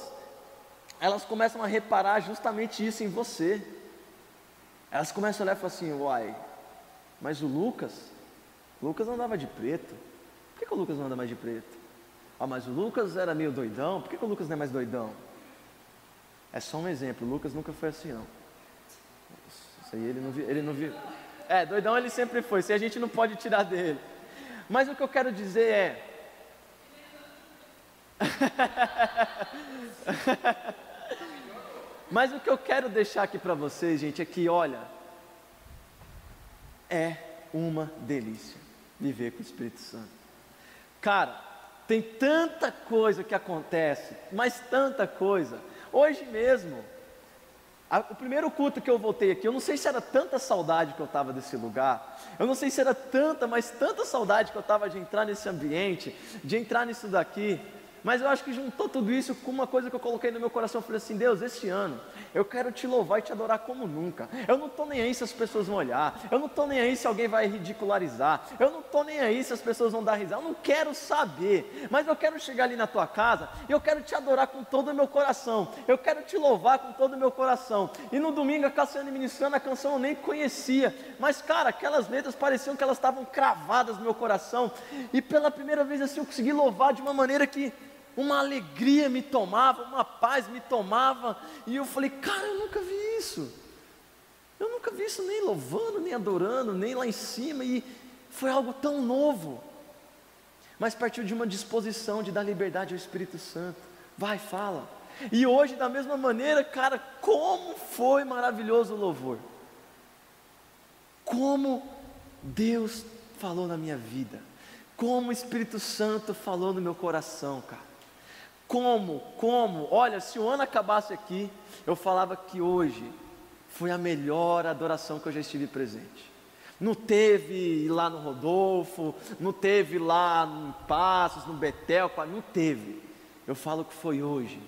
elas começam a reparar justamente isso em você. Elas começam a olhar e falar assim, uai, mas o Lucas andava de preto. Por que o Lucas não anda mais de preto? Ah, mas o Lucas era meio doidão, por que o Lucas não é mais doidão? É só um exemplo, o Lucas nunca foi assim não. Isso aí ele não viu. Doidão ele sempre foi, isso aí a gente não pode tirar dele. Mas o que eu quero dizer é... Mas o que eu quero deixar aqui para vocês, gente, é que, olha, é uma delícia viver com o Espírito Santo. Cara, tem tanta coisa que acontece, mas tanta coisa. Hoje mesmo, o primeiro culto que eu voltei aqui, eu não sei se era tanta saudade que eu estava desse lugar, eu não sei se era mas tanta saudade que eu estava de entrar nesse ambiente, de entrar nisso daqui, mas eu acho que juntou tudo isso com uma coisa que eu coloquei no meu coração. Eu falei assim, Deus, esse ano eu quero te louvar e te adorar como nunca. Eu não estou nem aí se as pessoas vão olhar, eu não estou nem aí se alguém vai ridicularizar, eu não estou nem aí se as pessoas vão dar risada, eu não quero saber, mas eu quero chegar ali na tua casa e eu quero te adorar com todo o meu coração, eu quero te louvar com todo o meu coração. E no domingo a Cassiane ministrando a canção eu nem conhecia, mas cara, aquelas letras pareciam que elas estavam cravadas no meu coração, e pela primeira vez assim eu consegui louvar de uma maneira que uma alegria me tomava, uma paz me tomava, e eu falei, cara, eu nunca vi isso nem louvando, nem adorando, nem lá em cima, e foi algo tão novo, mas partiu de uma disposição de dar liberdade ao Espírito Santo. Vai, fala. E hoje da mesma maneira, cara, como foi maravilhoso o louvor, como Deus falou na minha vida, como o Espírito Santo falou no meu coração, cara. Olha, se o ano acabasse aqui, eu falava que hoje foi a melhor adoração que eu já estive presente. Não teve lá no Rodolfo, não teve lá em Passos, no Betel, não teve. Eu falo que foi hoje.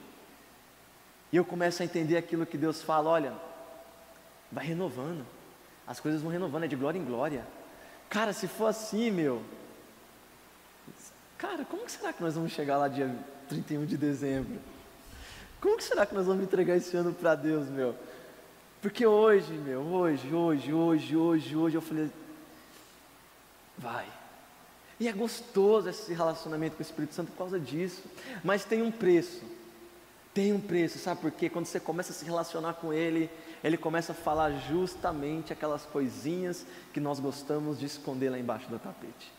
E eu começo a entender aquilo que Deus fala, olha, vai renovando, as coisas vão renovando, é de glória em glória. Cara, se for assim, cara, como que será que nós vamos chegar lá dia 31 de dezembro? Como que será que nós vamos entregar esse ano para Deus, Porque hoje, hoje eu falei, vai. E é gostoso esse relacionamento com o Espírito Santo por causa disso. Mas tem um preço, sabe por quê? Quando você começa a se relacionar com Ele, Ele começa a falar justamente aquelas coisinhas que nós gostamos de esconder lá embaixo do tapete.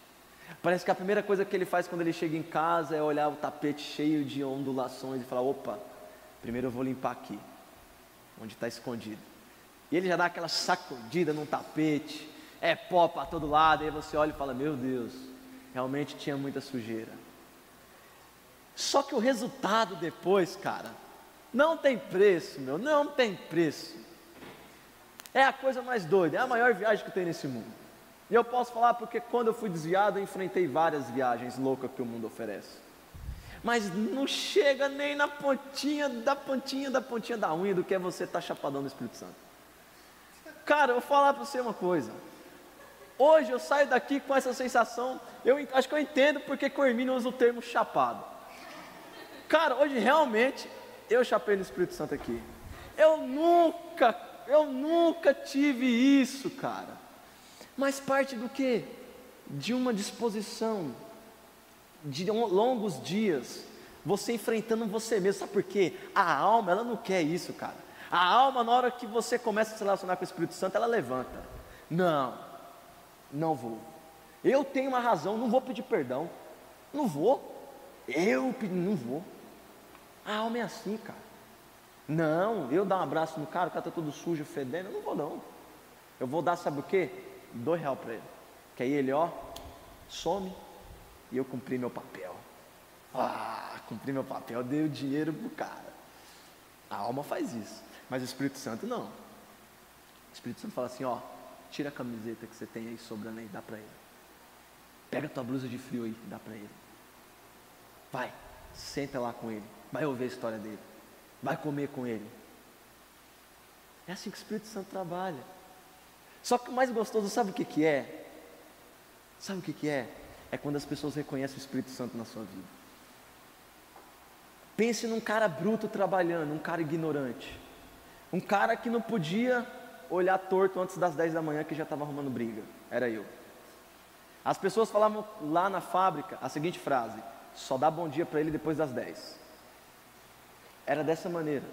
Parece que a primeira coisa que Ele faz quando Ele chega em casa é olhar o tapete cheio de ondulações e falar, opa, primeiro eu vou limpar aqui, onde está escondido. E Ele já dá aquela sacudida num tapete, é pó para todo lado, e aí você olha e fala, meu Deus, realmente tinha muita sujeira. Só que o resultado depois, cara, não tem preço, não tem preço. É a coisa mais doida, é a maior viagem que tem nesse mundo. E eu posso falar porque quando eu fui desviado, eu enfrentei várias viagens loucas que o mundo oferece. Mas não chega nem na pontinha da unha do que é você estar chapadão do Espírito Santo. Cara, eu vou falar para você uma coisa. Hoje eu saio daqui com essa sensação, acho que eu entendo porque que o Hermínio usa o termo chapado. Cara, hoje realmente eu chapei no Espírito Santo aqui. Eu nunca tive isso, cara. Mas parte do quê? De uma disposição, de longos dias, você enfrentando você mesmo. Sabe por quê? A alma, ela não quer isso, cara. A alma, na hora que você começa a se relacionar com o Espírito Santo, ela levanta. Não vou. Eu tenho uma razão, não vou pedir perdão. Não vou. Não vou. A alma é assim, cara. Não, eu dar um abraço no cara, o cara tá todo sujo, fedendo, eu não vou não. Eu vou dar, sabe o quê? R$2 para ele. Que aí ele, some e eu cumpri meu papel. Cumpri meu papel, dei o dinheiro pro cara. A alma faz isso, mas o Espírito Santo não. O Espírito Santo fala assim, tira a camiseta que você tem aí sobrando aí, dá para ele. Pega a tua blusa de frio aí, dá para ele. Vai, senta lá com ele, vai ouvir a história dele, vai comer com ele. É assim que o Espírito Santo trabalha. Só que o mais gostoso, sabe o que é? Sabe o que é? É quando as pessoas reconhecem o Espírito Santo na sua vida. Pense num cara bruto trabalhando, um cara ignorante, um cara que não podia olhar torto antes das 10 da manhã, que já estava arrumando briga. Era eu. As pessoas falavam lá na fábrica a seguinte frase: só dá bom dia para ele depois das 10. Era dessa maneira.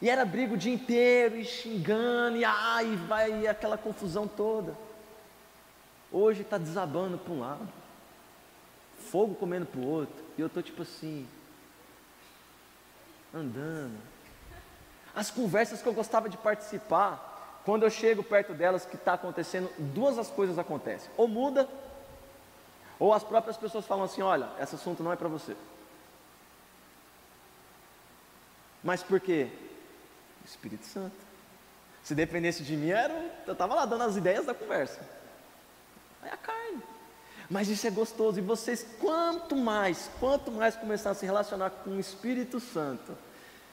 E era briga o dia inteiro, e xingando, e vai aquela confusão toda. Hoje está desabando para um lado, fogo comendo para o outro, e eu estou tipo assim, andando. As conversas que eu gostava de participar, quando eu chego perto delas, que está acontecendo, duas as coisas acontecem: ou muda, ou as próprias pessoas falam assim, olha, esse assunto não é para você. Mas por quê? Espírito Santo. Se dependesse de mim, eu estava lá dando as ideias da conversa. É a carne. Mas isso é gostoso. E vocês, quanto mais começar a se relacionar com o Espírito Santo,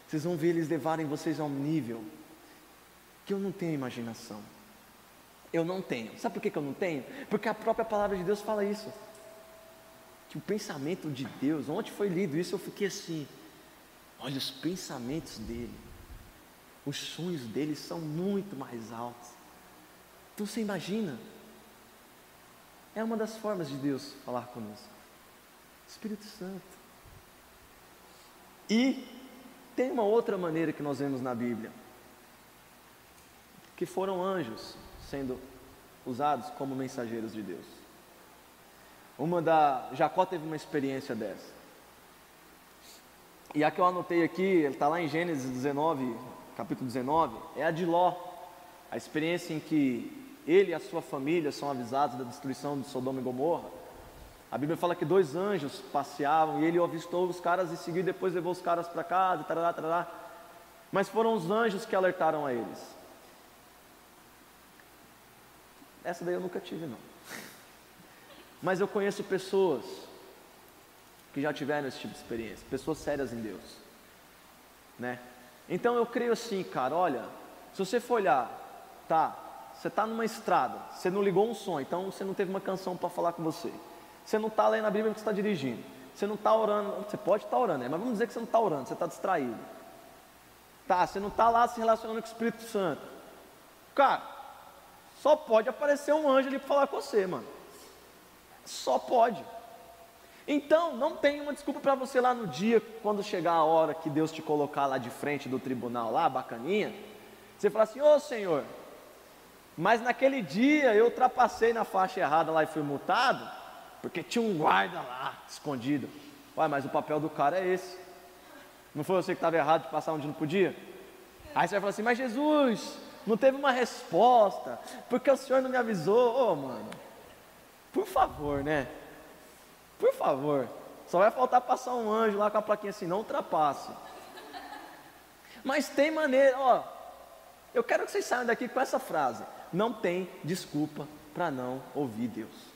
vocês vão ver eles levarem vocês a um nível que eu não tenho imaginação. Eu não tenho. Sabe por que eu não tenho? Porque a própria palavra de Deus fala isso. Que o pensamento de Deus, ontem foi lido isso, eu fiquei assim, olha os pensamentos dele, os sonhos dele são muito mais altos. Então você imagina, é uma das formas de Deus falar conosco, Espírito Santo. E tem uma outra maneira que nós vemos na Bíblia, que foram anjos sendo usados como mensageiros de Deus. Jacó teve uma experiência dessa. E a que eu anotei aqui, ele está lá em Gênesis 19, capítulo 19, é a de Ló. A experiência em que ele e a sua família são avisados da destruição de Sodoma e Gomorra. A Bíblia fala que 2 anjos passeavam e ele avistou os caras e seguiu, depois levou os caras para casa, tarará, tarará. Mas foram os anjos que alertaram a eles. Essa daí eu nunca tive, não. Mas eu conheço pessoas que já tiveram esse tipo de experiência, pessoas sérias em Deus, né? Então eu creio assim, cara, olha, se você for olhar, tá, você está numa estrada, você não ligou um som, então você não teve uma canção para falar com você. Você não está lendo a Bíblia porque você está dirigindo. Você não está orando, você pode estar orando, mas vamos dizer que você não está orando, você está distraído. Tá, você não está lá se relacionando com o Espírito Santo. Cara, só pode aparecer um anjo ali para falar com você, mano. Só pode. Então, não tem uma desculpa para você lá no dia, quando chegar a hora que Deus te colocar lá de frente do tribunal, lá, bacaninha. Você fala assim, ô Senhor, mas naquele dia eu ultrapassei na faixa errada lá e fui multado, porque tinha um guarda lá, escondido. Ué, mas o papel do cara é esse. Não foi você que estava errado de passar onde não podia? Aí você vai falar assim, mas Jesus, não teve uma resposta, porque o Senhor não me avisou. Ô, mano, por favor, né? Por favor, só vai faltar passar um anjo lá com a plaquinha assim, não ultrapasse. Mas tem maneira, ó, eu quero que vocês saiam daqui com essa frase: não tem desculpa para não ouvir Deus.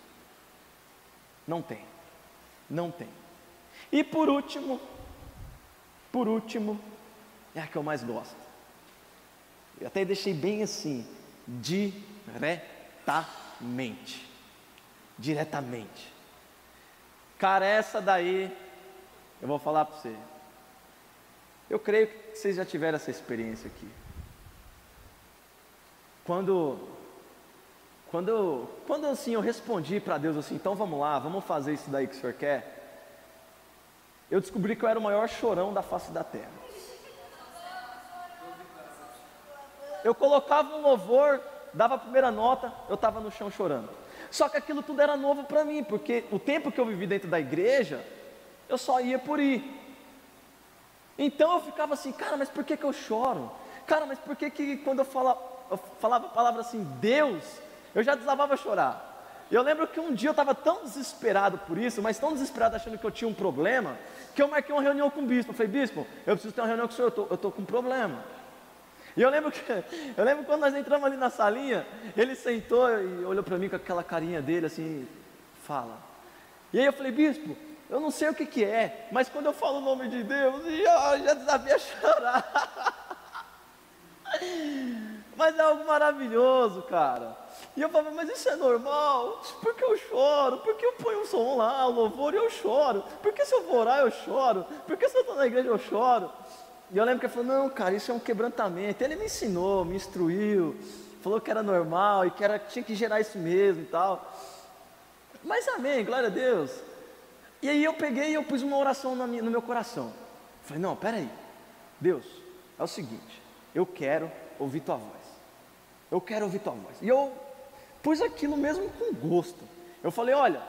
Não tem, não tem. E por último, é a que eu mais gosto. Eu até deixei bem assim, diretamente. Cara, essa daí, eu vou falar para você. Eu creio que vocês já tiveram essa experiência aqui. Quando assim eu respondi para Deus assim, então vamos lá, vamos fazer isso daí que o Senhor quer. Eu descobri que eu era o maior chorão da face da terra. Eu colocava um louvor, dava a primeira nota, eu estava no chão chorando. Só que aquilo tudo era novo para mim, porque o tempo que eu vivi dentro da igreja, eu só ia por ir. Então eu ficava assim, cara, mas por que eu choro? Cara, mas por que quando eu falava a palavra assim, Deus, eu já desabava a chorar? E eu lembro que um dia eu estava tão desesperado por isso, mas tão desesperado achando que eu tinha um problema, que eu marquei uma reunião com o bispo. Eu falei, bispo, eu preciso ter uma reunião com o senhor, eu estou com um problema. E eu lembro quando nós entramos ali na salinha, ele sentou e olhou para mim com aquela carinha dele assim, fala. E aí eu falei, bispo, eu não sei o que é, mas quando eu falo o nome de Deus, já desabia a chorar. Mas é algo maravilhoso, cara. E eu falava, mas isso é normal? Por que eu choro? Por que eu ponho um som lá, o louvor, e eu choro? Por que se eu vou orar eu choro? Por que se eu estou na igreja eu choro? E eu lembro que ele falou, não, cara, isso é um quebrantamento. Ele me ensinou, me instruiu, falou que era normal e que tinha que gerar isso mesmo e tal. Mas amém, glória a Deus. E aí eu peguei e eu pus uma oração no meu coração. Falei, não, peraí, Deus, é o seguinte, eu quero ouvir tua voz. Eu quero ouvir tua voz. E eu pus aquilo mesmo com gosto. Eu falei, olha,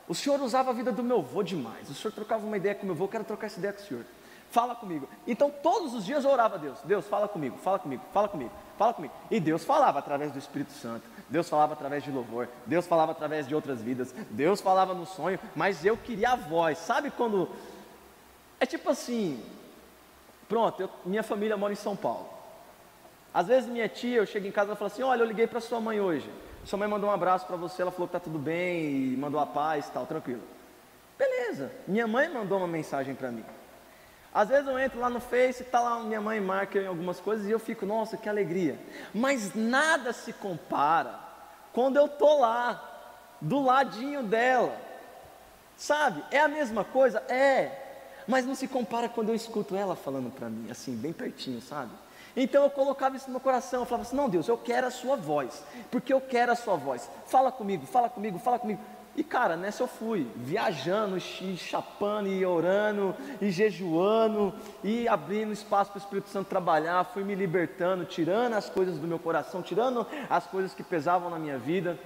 o senhor usava a vida do meu avô demais. O senhor trocava uma ideia com o meu avô, eu quero trocar essa ideia com o senhor. Fala comigo. Então todos os dias eu orava a Deus. Deus, fala comigo, fala comigo, fala comigo, fala comigo. E Deus falava através do Espírito Santo. Deus falava através de louvor. Deus falava através de outras vidas. Deus falava no sonho. Mas eu queria a voz. Sabe quando... É tipo assim... Pronto, minha família mora em São Paulo. Às vezes minha tia, eu chego em casa e falo assim, olha, eu liguei para sua mãe hoje. Sua mãe mandou um abraço para você, ela falou que está tudo bem, e mandou a paz e tal, tranquilo. Beleza, minha mãe mandou uma mensagem para mim. Às vezes eu entro lá no Face, está lá minha mãe marca em algumas coisas e eu fico, nossa, que alegria. Mas nada se compara quando eu estou lá, do ladinho dela. Sabe, é a mesma coisa? É, mas não se compara quando eu escuto ela falando para mim, assim, bem pertinho, sabe? Então eu colocava isso no meu coração, eu falava assim, não Deus, eu quero a sua voz, porque eu quero a sua voz. Fala comigo, fala comigo, fala comigo. E cara, nessa eu fui, viajando, chapando, e orando, e jejuando, e abrindo espaço para o Espírito Santo trabalhar, fui me libertando, tirando as coisas do meu coração, tirando as coisas que pesavam na minha vida,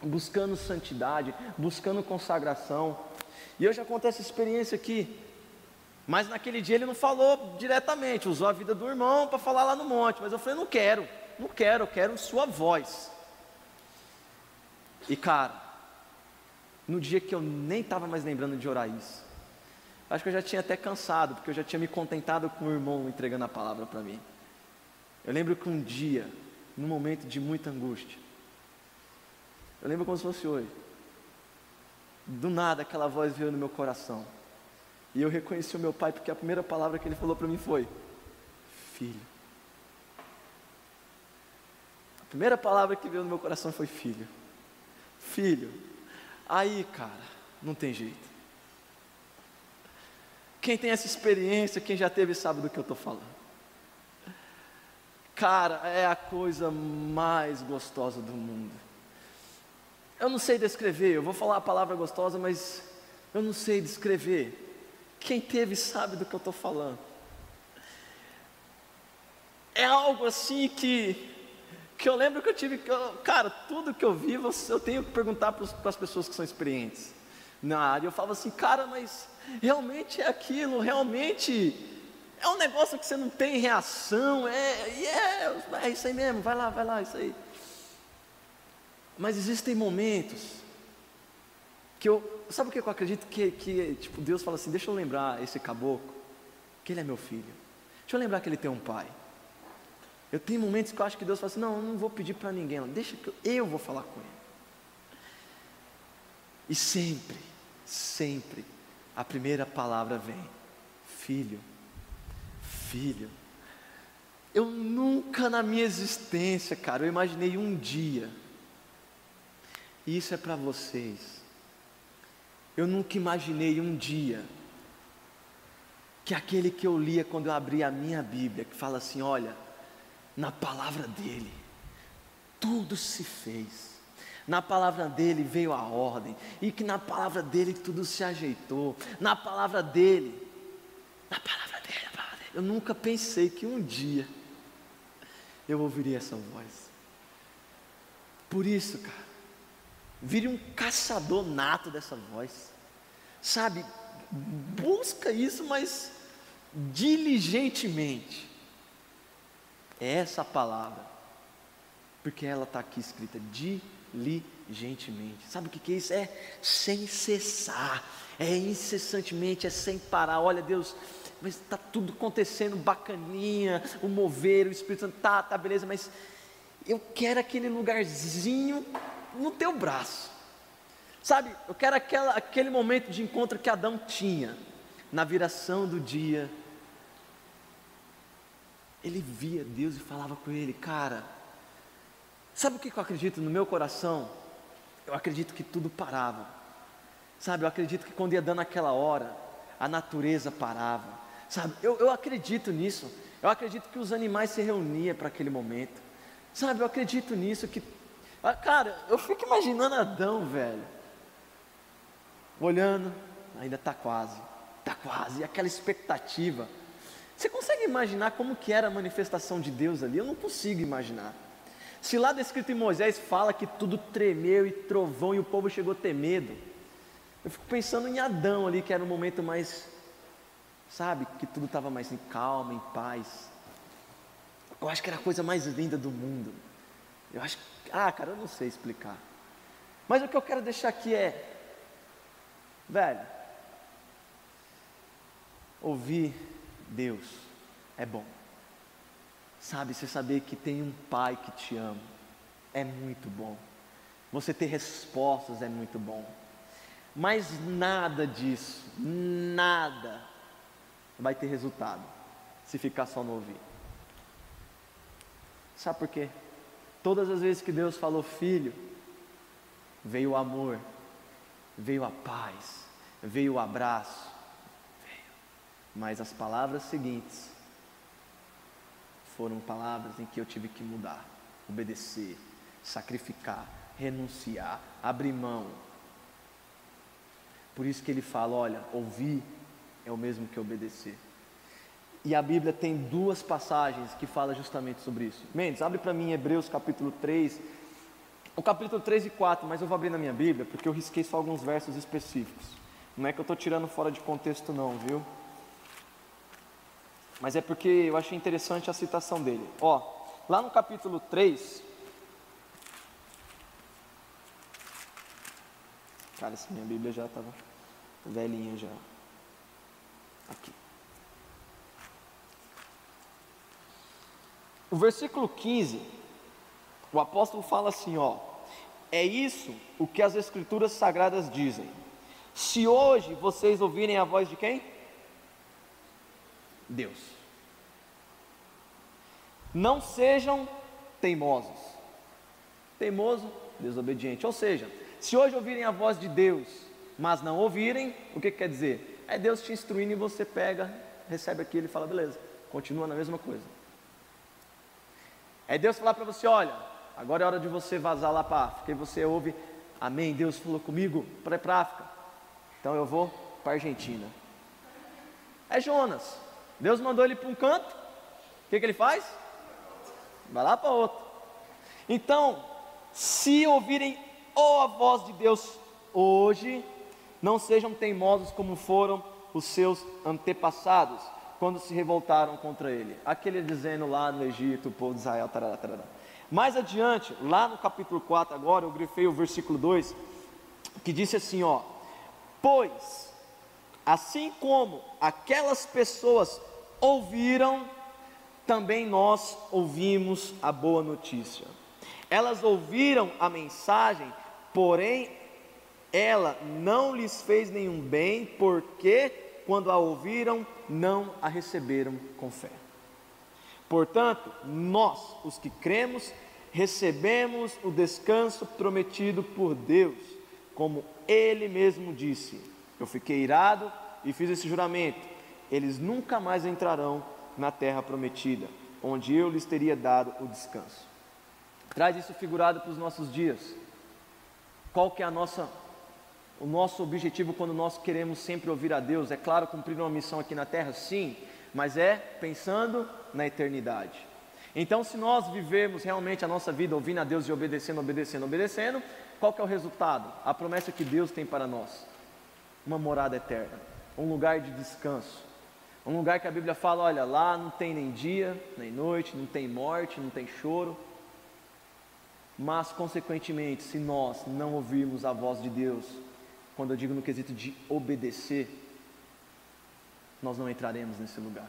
buscando santidade, buscando consagração. E eu já contei essa experiência aqui, mas naquele dia ele não falou diretamente, usou a vida do irmão para falar lá no monte, mas eu falei, não quero, eu quero sua voz. E cara, no dia que eu nem estava mais lembrando de orar isso, acho que eu já tinha até cansado, porque eu já tinha me contentado com o irmão entregando a palavra para mim. Eu lembro que um dia, num momento de muita angústia, Eu lembro como se fosse hoje. Do nada aquela voz veio no meu coração. E eu reconheci o meu pai, porque a primeira palavra que ele falou para mim foi: filho. A primeira palavra que veio no meu coração foi filho. Filho. Aí, cara, não tem jeito. Quem tem essa experiência, quem já teve, sabe do que eu estou falando. Cara, é a coisa mais gostosa do mundo. Eu não sei descrever, eu vou falar a palavra gostosa, mas eu não sei descrever. Quem teve sabe do que eu estou falando. É algo assim que eu lembro que eu tive, cara, tudo que eu vivo, eu tenho que perguntar para as pessoas que são experientes na área. Eu falo assim, cara, mas realmente é aquilo, realmente é um negócio que você não tem reação, é isso aí mesmo, vai lá, isso aí. Mas existem momentos que sabe o que eu acredito? Que tipo, Deus fala assim, deixa eu lembrar esse caboclo, que ele é meu filho, deixa eu lembrar que ele tem um pai. Eu tenho momentos que eu acho que Deus fala assim, não, eu não vou pedir para ninguém, não. Deixa que eu vou falar com ele. E sempre, a primeira palavra vem, filho, filho. Eu nunca na minha existência, cara, eu imaginei um dia, e isso é para vocês, eu nunca imaginei um dia, que aquele que eu lia quando eu abri a minha Bíblia, que fala assim, olha, na palavra dele, tudo se fez, na palavra dele veio a ordem, e que na palavra dele tudo se ajeitou, na palavra dele, eu nunca pensei que um dia, eu ouviria essa voz. Por isso, cara, vire um caçador nato dessa voz, sabe, busca isso, mas diligentemente, é essa a palavra, porque ela está aqui escrita, diligentemente. Sabe o que é isso? É sem cessar, é incessantemente, é sem parar. Olha, Deus, mas está tudo acontecendo bacaninha, o mover, o Espírito Santo, tá beleza, mas eu quero aquele lugarzinho no teu braço, sabe, eu quero aquele momento de encontro que Adão tinha, na viração do dia. Ele via Deus e falava com ele, cara, sabe o que eu acredito no meu coração? Eu acredito que tudo parava, sabe, eu acredito que quando ia dando aquela hora, a natureza parava, sabe, eu acredito nisso, eu acredito que os animais se reuniam para aquele momento, sabe, eu acredito nisso, cara, eu fico imaginando Adão, velho, olhando, ainda está quase, e aquela expectativa. Você consegue imaginar como que era a manifestação de Deus ali? Eu não consigo imaginar. Se lá descrito em Moisés fala que tudo tremeu e trovão e o povo chegou a ter medo, eu fico pensando em Adão ali, que era um momento mais, sabe, que tudo estava mais em calma, em paz. Eu acho que era a coisa mais linda do mundo. Eu acho que, cara, eu não sei explicar. Mas o que eu quero deixar aqui é, velho, ouvir Deus é bom, sabe, você saber que tem um pai que te ama, é muito bom, você ter respostas é muito bom, mas nada disso, nada vai ter resultado, se ficar só no ouvir. Sabe por quê? Todas as vezes que Deus falou filho, veio o amor, veio a paz, veio o abraço, mas as palavras seguintes foram palavras em que eu tive que mudar, obedecer, sacrificar, renunciar, abrir mão. Por isso que ele fala, olha, ouvir é o mesmo que obedecer. E a Bíblia tem duas passagens que falam justamente sobre isso. Mendes, abre para mim Hebreus capítulo 3, o capítulo 3 e 4, mas eu vou abrir na minha Bíblia, porque eu risquei só alguns versos específicos. Não é que eu estou tirando fora de contexto não, viu? Mas é porque eu achei interessante a citação dele. Lá no capítulo 3, cara, essa minha Bíblia já estava velhinha já. Aqui. O versículo 15, o apóstolo fala assim, é isso o que as Escrituras Sagradas dizem. Se hoje vocês ouvirem a voz de quem? Deus. Não sejam teimosos. Teimoso, desobediente. Ou seja, se hoje ouvirem a voz de Deus, mas não ouvirem, o que quer dizer? É Deus te instruindo e você pega, recebe aquilo e fala, beleza, continua na mesma coisa. É Deus falar para você, olha, agora é hora de você vazar lá para a África. E você ouve, amém, Deus falou comigo para ir para a África. Então eu vou para a Argentina. É Jonas. Deus mandou ele para um canto. O que ele faz? Vai lá para outro. Então, se ouvirem a voz de Deus hoje, não sejam teimosos como foram os seus antepassados, quando se revoltaram contra ele. Aquele dizendo lá no Egito, o povo de Israel, tarará, tarará. Mais adiante, lá no capítulo 4 agora, eu grifei o versículo 2, que disse assim, ó: pois, assim como aquelas pessoas ouviram, também nós ouvimos a boa notícia. Elas ouviram a mensagem, porém, ela não lhes fez nenhum bem, porque quando a ouviram, não a receberam com fé. Portanto, nós, os que cremos, recebemos o descanso prometido por Deus, como Ele mesmo disse: eu fiquei irado e fiz esse juramento, eles nunca mais entrarão na terra prometida, onde eu lhes teria dado o descanso. Traz isso figurado para os nossos dias. Qual que é o nosso objetivo quando nós queremos sempre ouvir a Deus? É claro, cumprir uma missão aqui na terra, sim, mas é pensando na eternidade. Então, se nós vivermos realmente a nossa vida ouvindo a Deus e obedecendo, qual que é o resultado? A promessa que Deus tem para nós: uma morada eterna, um lugar de descanso, um lugar que a Bíblia fala, olha, lá não tem nem dia, nem noite, não tem morte, não tem choro. Mas, consequentemente, se nós não ouvirmos a voz de Deus, quando eu digo no quesito de obedecer, nós não entraremos nesse lugar.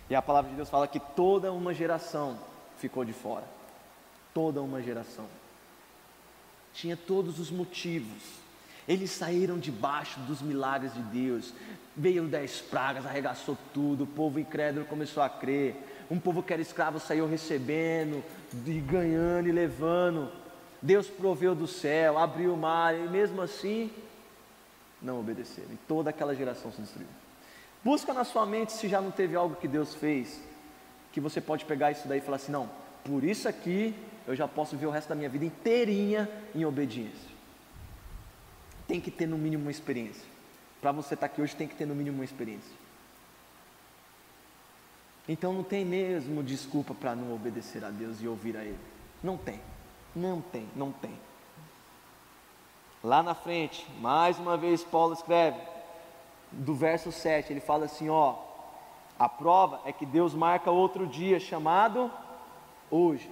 E a palavra de Deus fala que toda uma geração ficou de fora. Toda uma geração. Tinha todos os motivos. Eles saíram debaixo dos milagres de Deus. Veio 10 pragas, arregaçou tudo. O povo incrédulo começou a crer. Um povo que era escravo saiu recebendo, e ganhando e levando. Deus proveu do céu, abriu o mar, e mesmo assim não obedeceram. E toda aquela geração se destruiu. Busca na sua mente se já não teve algo que Deus fez, que você pode pegar isso daí e falar assim, não, por isso aqui eu já posso viver o resto da minha vida inteirinha em obediência. Tem que ter no mínimo uma experiência. Para você estar aqui hoje tem que ter no mínimo uma experiência. Então não tem mesmo desculpa para não obedecer a Deus e ouvir a Ele. Não tem. Lá na frente, mais uma vez Paulo escreve, do verso 7, ele fala assim, ó: a prova é que Deus marca outro dia chamado hoje.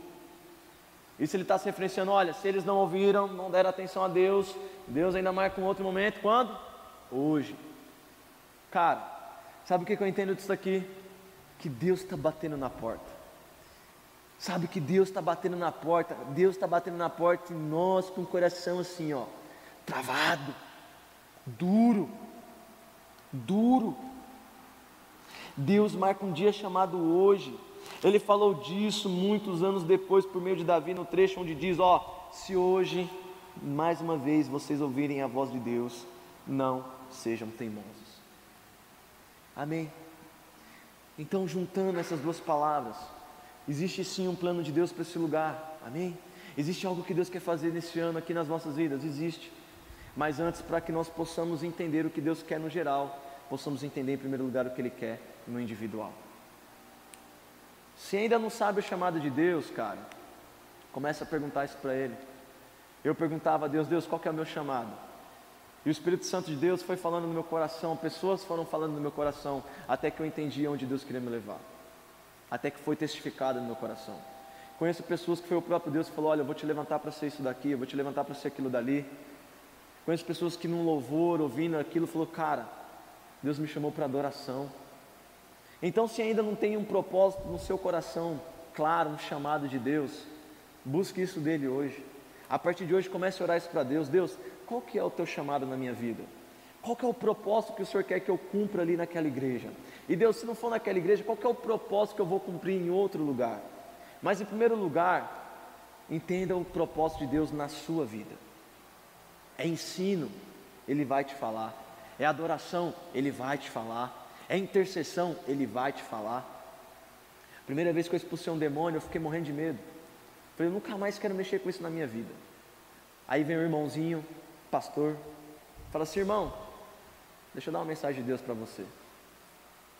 Isso ele está se referenciando, olha, se eles não ouviram, não deram atenção a Deus, Deus ainda marca um outro momento, quando? Hoje. Cara, sabe o que eu entendo disso aqui? Que Deus está batendo na porta. Sabe que Deus está batendo na porta. Deus está batendo na porta e nós com o coração assim, ó, travado, duro. Deus marca um dia chamado hoje. Ele falou disso muitos anos depois por meio de Davi, no trecho onde diz, ó, se hoje mais uma vez vocês ouvirem a voz de Deus, não sejam teimosos. Amém? Então, juntando essas duas palavras, existe sim um plano de Deus para esse lugar, amém? Existe algo que Deus quer fazer nesse ano aqui nas nossas vidas, existe. Mas antes, para que nós possamos entender o que Deus quer no geral, possamos entender em primeiro lugar o que Ele quer no individual. Se ainda não sabe o chamado de Deus, cara, começa a perguntar isso para Ele. Eu perguntava a Deus, Deus, qual que é o meu chamado? E o Espírito Santo de Deus foi falando no meu coração, pessoas foram falando no meu coração, até que eu entendi onde Deus queria me levar, até que foi testificado no meu coração. Conheço pessoas que foi o próprio Deus que falou, olha, eu vou te levantar para ser isso daqui, eu vou te levantar para ser aquilo dali. Conheço pessoas que num louvor, ouvindo aquilo, falou, cara, Deus me chamou para adoração. Então, se ainda não tem um propósito no seu coração, claro, um chamado de Deus, busque isso dele hoje. A partir de hoje comece a orar isso para Deus. Deus, qual que é o teu chamado na minha vida? Qual que é o propósito que o Senhor quer que eu cumpra ali naquela igreja? E Deus, se não for naquela igreja, qual que é o propósito que eu vou cumprir em outro lugar? Mas em primeiro lugar, entenda o propósito de Deus na sua vida. É ensino, Ele vai te falar. É adoração, Ele vai te falar. É intercessão, Ele vai te falar. Primeira vez que eu expulsei um demônio, eu fiquei morrendo de medo. Falei, eu nunca mais quero mexer com isso na minha vida. Aí vem o irmãozinho, pastor, fala assim, irmão, deixa eu dar uma mensagem de Deus para você.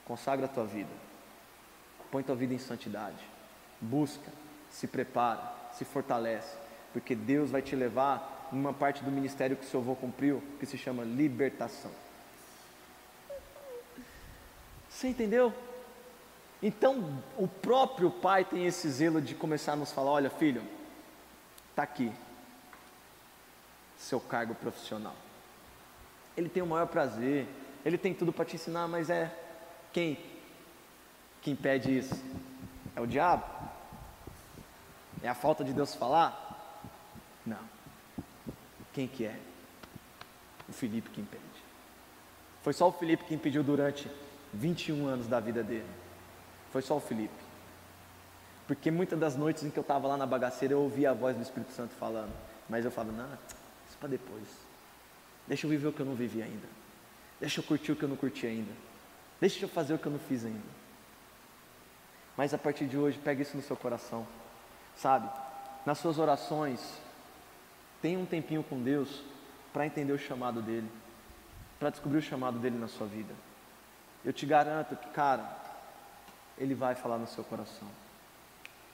Consagra a tua vida. Põe tua vida em santidade. Busca, se prepara, se fortalece. Porque Deus vai te levar numa parte do ministério que o seu avô cumpriu, que se chama libertação. Você entendeu? Então, o próprio pai tem esse zelo de começar a nos falar, olha filho, está aqui, seu cargo profissional. Ele tem o maior prazer, ele tem tudo para te ensinar, mas quem que impede isso? É o diabo? É a falta de Deus falar? Não. Quem que é? O Felipe que impede. Foi só o Felipe que impediu durante 21 anos da vida dele. Foi só o Felipe. Porque muitas das noites em que eu estava lá na bagaceira, eu ouvia a voz do Espírito Santo falando. Mas eu falava, não, isso para depois. Deixa eu viver o que eu não vivi ainda. Deixa eu curtir o que eu não curti ainda. Deixa eu fazer o que eu não fiz ainda. Mas a partir de hoje, pega isso no seu coração. Sabe? Nas suas orações, tenha um tempinho com Deus para entender o chamado dEle. Para descobrir o chamado dEle na sua vida. Eu te garanto que, cara, Ele vai falar no seu coração.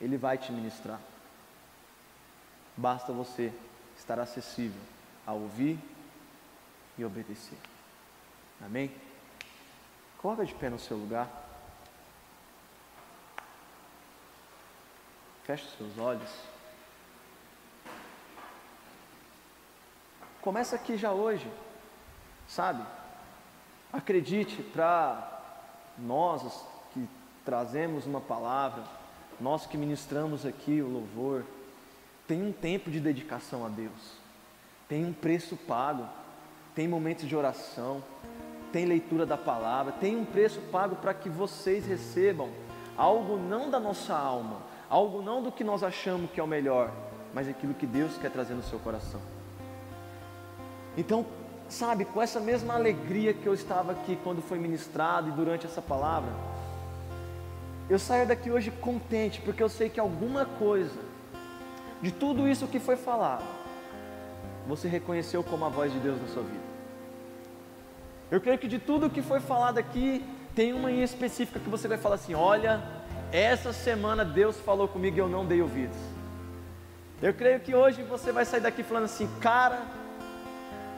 Ele vai te ministrar. Basta você estar acessível a ouvir e obedecer. Amém? Coloca de pé no seu lugar. Feche os seus olhos. Começa aqui já hoje, sabe? Acredite, para nós que trazemos uma palavra, nós que ministramos aqui o louvor, tem um tempo de dedicação a Deus, tem um preço pago, tem momentos de oração, tem leitura da palavra, tem um preço pago para que vocês recebam algo não da nossa alma, algo não do que nós achamos que é o melhor, mas aquilo que Deus quer trazer no seu coração. Então, sabe, com essa mesma alegria que eu estava aqui quando foi ministrado e durante essa palavra, eu saio daqui hoje contente, porque eu sei que alguma coisa de tudo isso que foi falado, você reconheceu como a voz de Deus na sua vida. Eu creio que de tudo que foi falado aqui, tem uma em específica que você vai falar assim, olha, essa semana Deus falou comigo e eu não dei ouvidos. Eu creio que hoje você vai sair daqui falando assim, cara,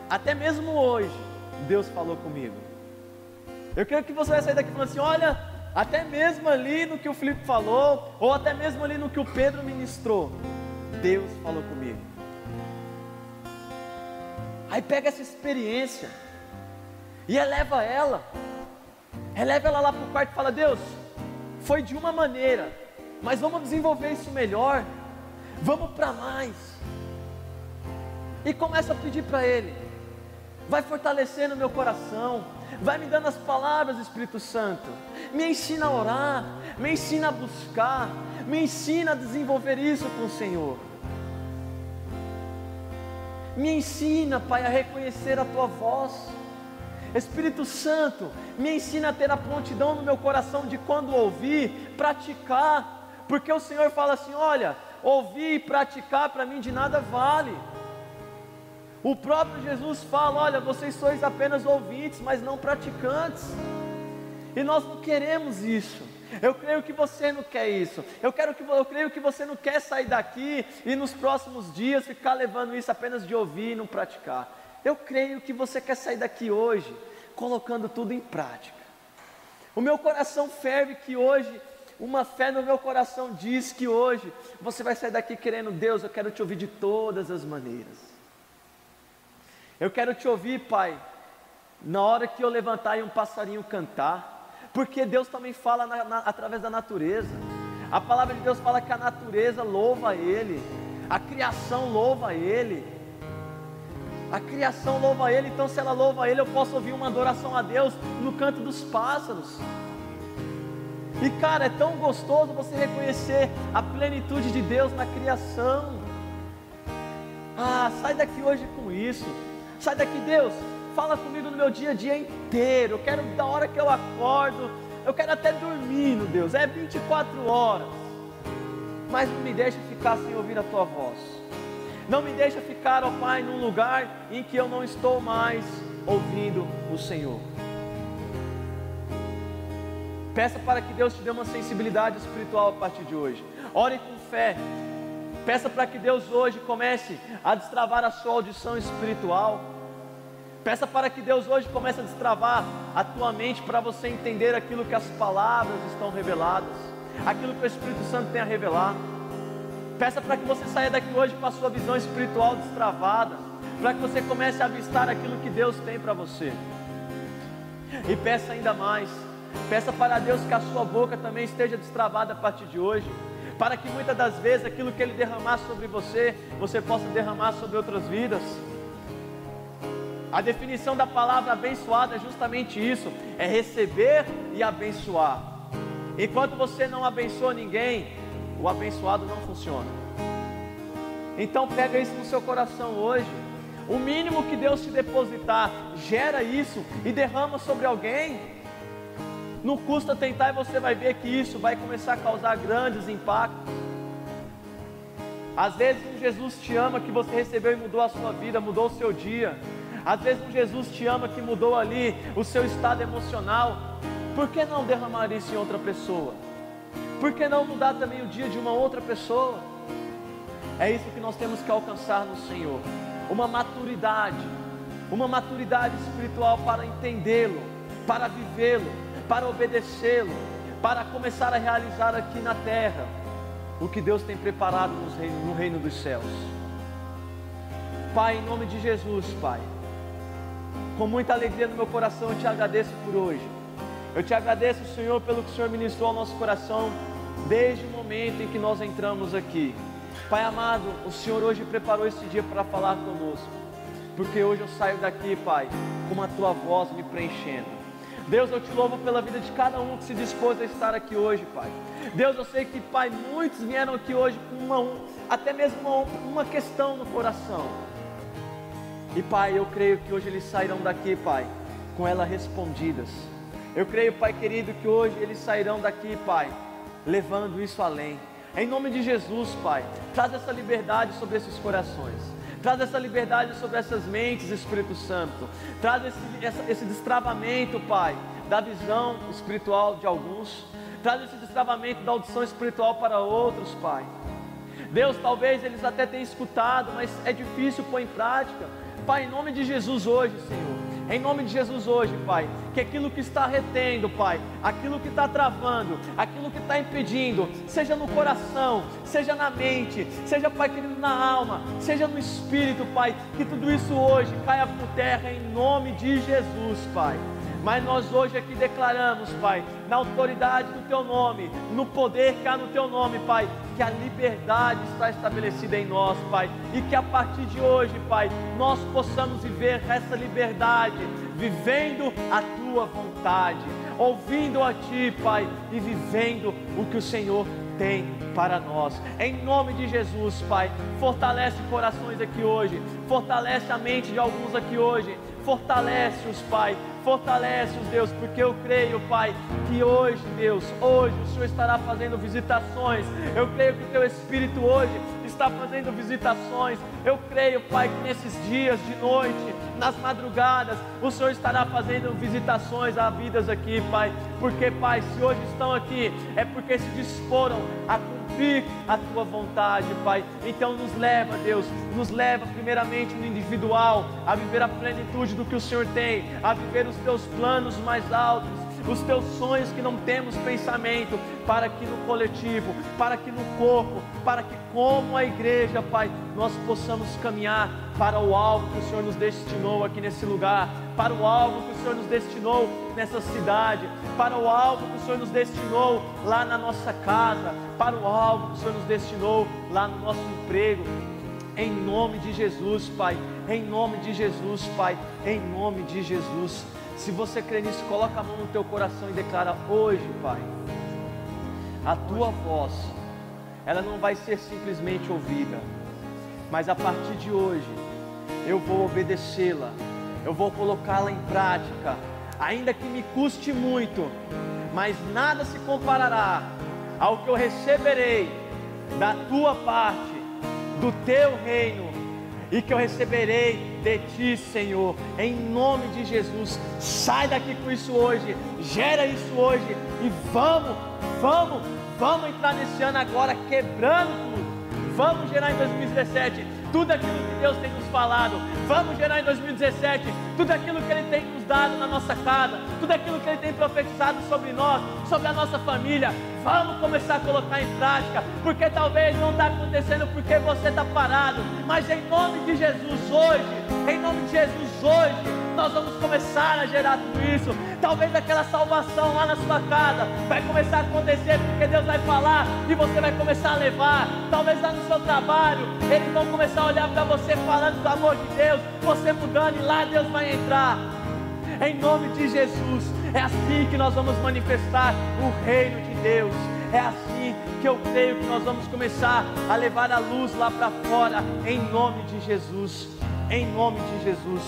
até mesmo hoje, Deus falou comigo. Eu creio que você vai sair daqui falando assim, olha, até mesmo ali no que o Felipe falou, ou até mesmo ali no que o Pedro ministrou, Deus falou comigo. Aí pega essa experiência e eleva ela lá para o quarto e fala, Deus, foi de uma maneira, mas vamos desenvolver isso melhor, vamos para mais. E começa a pedir para Ele, vai fortalecendo o meu coração, vai me dando as palavras, Espírito Santo, me ensina a orar, me ensina a buscar, me ensina a desenvolver isso com o Senhor. Me ensina, Pai, a reconhecer a Tua voz. Espírito Santo, me ensina a ter a prontidão no meu coração de quando ouvir, praticar, porque o Senhor fala assim, olha, ouvir e praticar para mim de nada vale. O próprio Jesus fala, olha, vocês sois apenas ouvintes, mas não praticantes. E nós não queremos isso. Eu creio que você não quer isso. Eu creio que você não quer sair daqui e nos próximos dias ficar levando isso apenas de ouvir e não praticar. Eu creio que você quer sair daqui hoje colocando tudo em prática. O meu coração ferve que hoje, uma fé no meu coração diz que hoje você vai sair daqui querendo, Deus, eu quero te ouvir de todas as maneiras. Eu quero te ouvir, Pai, na hora que eu levantar e um passarinho cantar, porque Deus também fala através da natureza. A palavra de Deus fala que a natureza louva a Ele, A criação louva Ele. A criação louva Ele, então se ela louva Ele, eu posso ouvir uma adoração a Deus no canto dos pássaros. E cara, é tão gostoso você reconhecer a plenitude de Deus na criação. Sai daqui hoje com isso. Sai daqui, Deus, fala comigo no meu dia a dia inteiro. Eu quero, da hora que eu acordo, eu quero até dormir, meu Deus, 24 horas. Mas não me deixa ficar sem ouvir a Tua voz. Não me deixa ficar, ó Pai, num lugar em que eu não estou mais ouvindo o Senhor. Peça para que Deus te dê uma sensibilidade espiritual a partir de hoje. Ore com fé. Peça para que Deus hoje comece a destravar a sua audição espiritual. Peça para que Deus hoje comece a destravar a tua mente para você entender aquilo que as palavras estão reveladas, aquilo que o Espírito Santo tem a revelar. Peça para que você saia daqui hoje com a sua visão espiritual destravada, para que você comece a avistar aquilo que Deus tem para você. E peça ainda mais, peça para Deus que a sua boca também esteja destravada a partir de hoje, para que muitas das vezes aquilo que Ele derramar sobre você, você possa derramar sobre outras vidas. A definição da palavra abençoada é justamente isso, é receber e abençoar. Enquanto você não abençoa ninguém, o abençoado não funciona. Então pega isso no seu coração hoje. O mínimo que Deus te depositar, gera isso e derrama sobre alguém. Não custa tentar, e você vai ver que isso vai começar a causar grandes impactos. Às vezes um Jesus te ama que você recebeu e mudou a sua vida, mudou o seu dia. Às vezes um Jesus te ama que mudou ali o seu estado emocional. Por que não derramar isso em outra pessoa? Por que não mudar também o dia de uma outra pessoa? É isso que nós temos que alcançar no Senhor. Uma maturidade espiritual para entendê-lo, para vivê-lo, para obedecê-lo, para começar a realizar aqui na terra o que Deus tem preparado no reino dos céus. Pai, em nome de Jesus, Pai, com muita alegria no meu coração eu te agradeço por hoje. Eu te agradeço, Senhor, pelo que o Senhor ministrou ao nosso coração desde o momento em que nós entramos aqui. Pai amado, o Senhor hoje preparou esse dia para falar conosco, porque hoje eu saio daqui, Pai, com a Tua voz me preenchendo. Deus, eu te louvo pela vida de cada um que se dispôs a estar aqui hoje, Pai. Deus, eu sei que, Pai, muitos vieram aqui hoje com até mesmo uma questão no coração. E, Pai, eu creio que hoje eles sairão daqui, Pai, com elas respondidas. Eu creio, Pai querido, que hoje eles sairão daqui, Pai, levando isso além. Em nome de Jesus, Pai, traz essa liberdade sobre esses corações. Traz essa liberdade sobre essas mentes, Espírito Santo. Traz esse destravamento, Pai, da visão espiritual de alguns. Traz esse destravamento da audição espiritual para outros, Pai. Deus, talvez eles até tenham escutado, mas é difícil pôr em prática. Pai, em nome de Jesus hoje, Senhor, em nome de Jesus hoje, Pai, que aquilo que está retendo, Pai, aquilo que está travando, aquilo que está impedindo, seja no coração, seja na mente, seja, Pai querido, na alma, seja no espírito, Pai, que tudo isso hoje caia por terra em nome de Jesus, Pai. Mas nós hoje aqui declaramos, Pai, na autoridade do Teu nome, no poder que há no Teu nome, Pai, que a liberdade está estabelecida em nós, Pai, e que a partir de hoje, Pai, nós possamos viver essa liberdade, vivendo a Tua vontade, ouvindo a Ti, Pai, e vivendo o que o Senhor tem para nós. Em nome de Jesus, Pai, fortalece corações aqui hoje, fortalece a mente de alguns aqui hoje, fortalece-os, Pai, fortalece-os, Deus, porque eu creio, Pai, que hoje, Deus, hoje o Senhor estará fazendo visitações. Eu creio que o Teu Espírito hoje está fazendo visitações. Eu creio, Pai, que nesses dias de noite, nas madrugadas, o Senhor estará fazendo visitações a vidas aqui, Pai, porque, Pai, se hoje estão aqui, é porque se disporam a cumprir a Tua vontade, Pai. Então nos leva, Deus, nos leva primeiramente no individual, a viver a plenitude do que o Senhor tem, a viver os Teus planos mais altos, os teus sonhos que não temos pensamento, para que no coletivo, para que no corpo, para que como a igreja, Pai, nós possamos caminhar para o alvo que o Senhor nos destinou aqui nesse lugar, para o alvo que o Senhor nos destinou nessa cidade, para o alvo que o Senhor nos destinou lá na nossa casa, para o alvo que o Senhor nos destinou lá no nosso emprego. Em nome de Jesus, Pai, em nome de Jesus, Pai, em nome de Jesus. Se você crê nisso, coloca a mão no teu coração e declara: hoje, Pai, a tua voz, ela não vai ser simplesmente ouvida, mas a partir de hoje, eu vou obedecê-la, eu vou colocá-la em prática, ainda que me custe muito, mas nada se comparará ao que eu receberei da tua parte, do teu reino, e que eu receberei de ti, Senhor, em nome de Jesus. Sai daqui com isso hoje, gera isso hoje, e vamos entrar nesse ano agora quebrando tudo. Vamos gerar em 2017 tudo aquilo que Deus tem nos falado. Vamos gerar em 2017 tudo aquilo que Ele tem nos dado na nossa casa, tudo aquilo que Ele tem profetizado sobre nós, sobre a nossa família. Vamos começar a colocar em prática, porque talvez não está acontecendo porque você está parado, mas em nome de Jesus hoje, nós vamos começar a gerar tudo isso. Talvez aquela salvação lá na sua casa vai começar a acontecer, porque Deus vai falar e você vai começar a levar. Talvez lá no seu trabalho, eles vão começar a olhar para você falando do amor de Deus, você mudando, e lá Deus vai entrar. Em nome de Jesus, é assim que nós vamos manifestar o reino de Deus. É assim que eu creio que nós vamos começar a levar a luz lá para fora, em nome de Jesus, em nome de Jesus,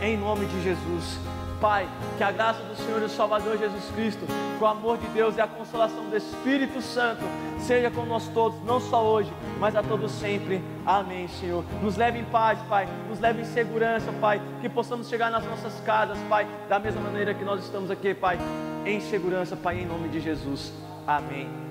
em nome de Jesus. Pai, que a graça do Senhor e Salvador Jesus Cristo, que o amor de Deus e a consolação do Espírito Santo seja com nós todos, não só hoje, mas a todos sempre. Amém, Senhor. Nos leve em paz, Pai, nos leve em segurança, Pai, que possamos chegar nas nossas casas, Pai, da mesma maneira que nós estamos aqui, Pai, em segurança, Pai, em nome de Jesus. Amém.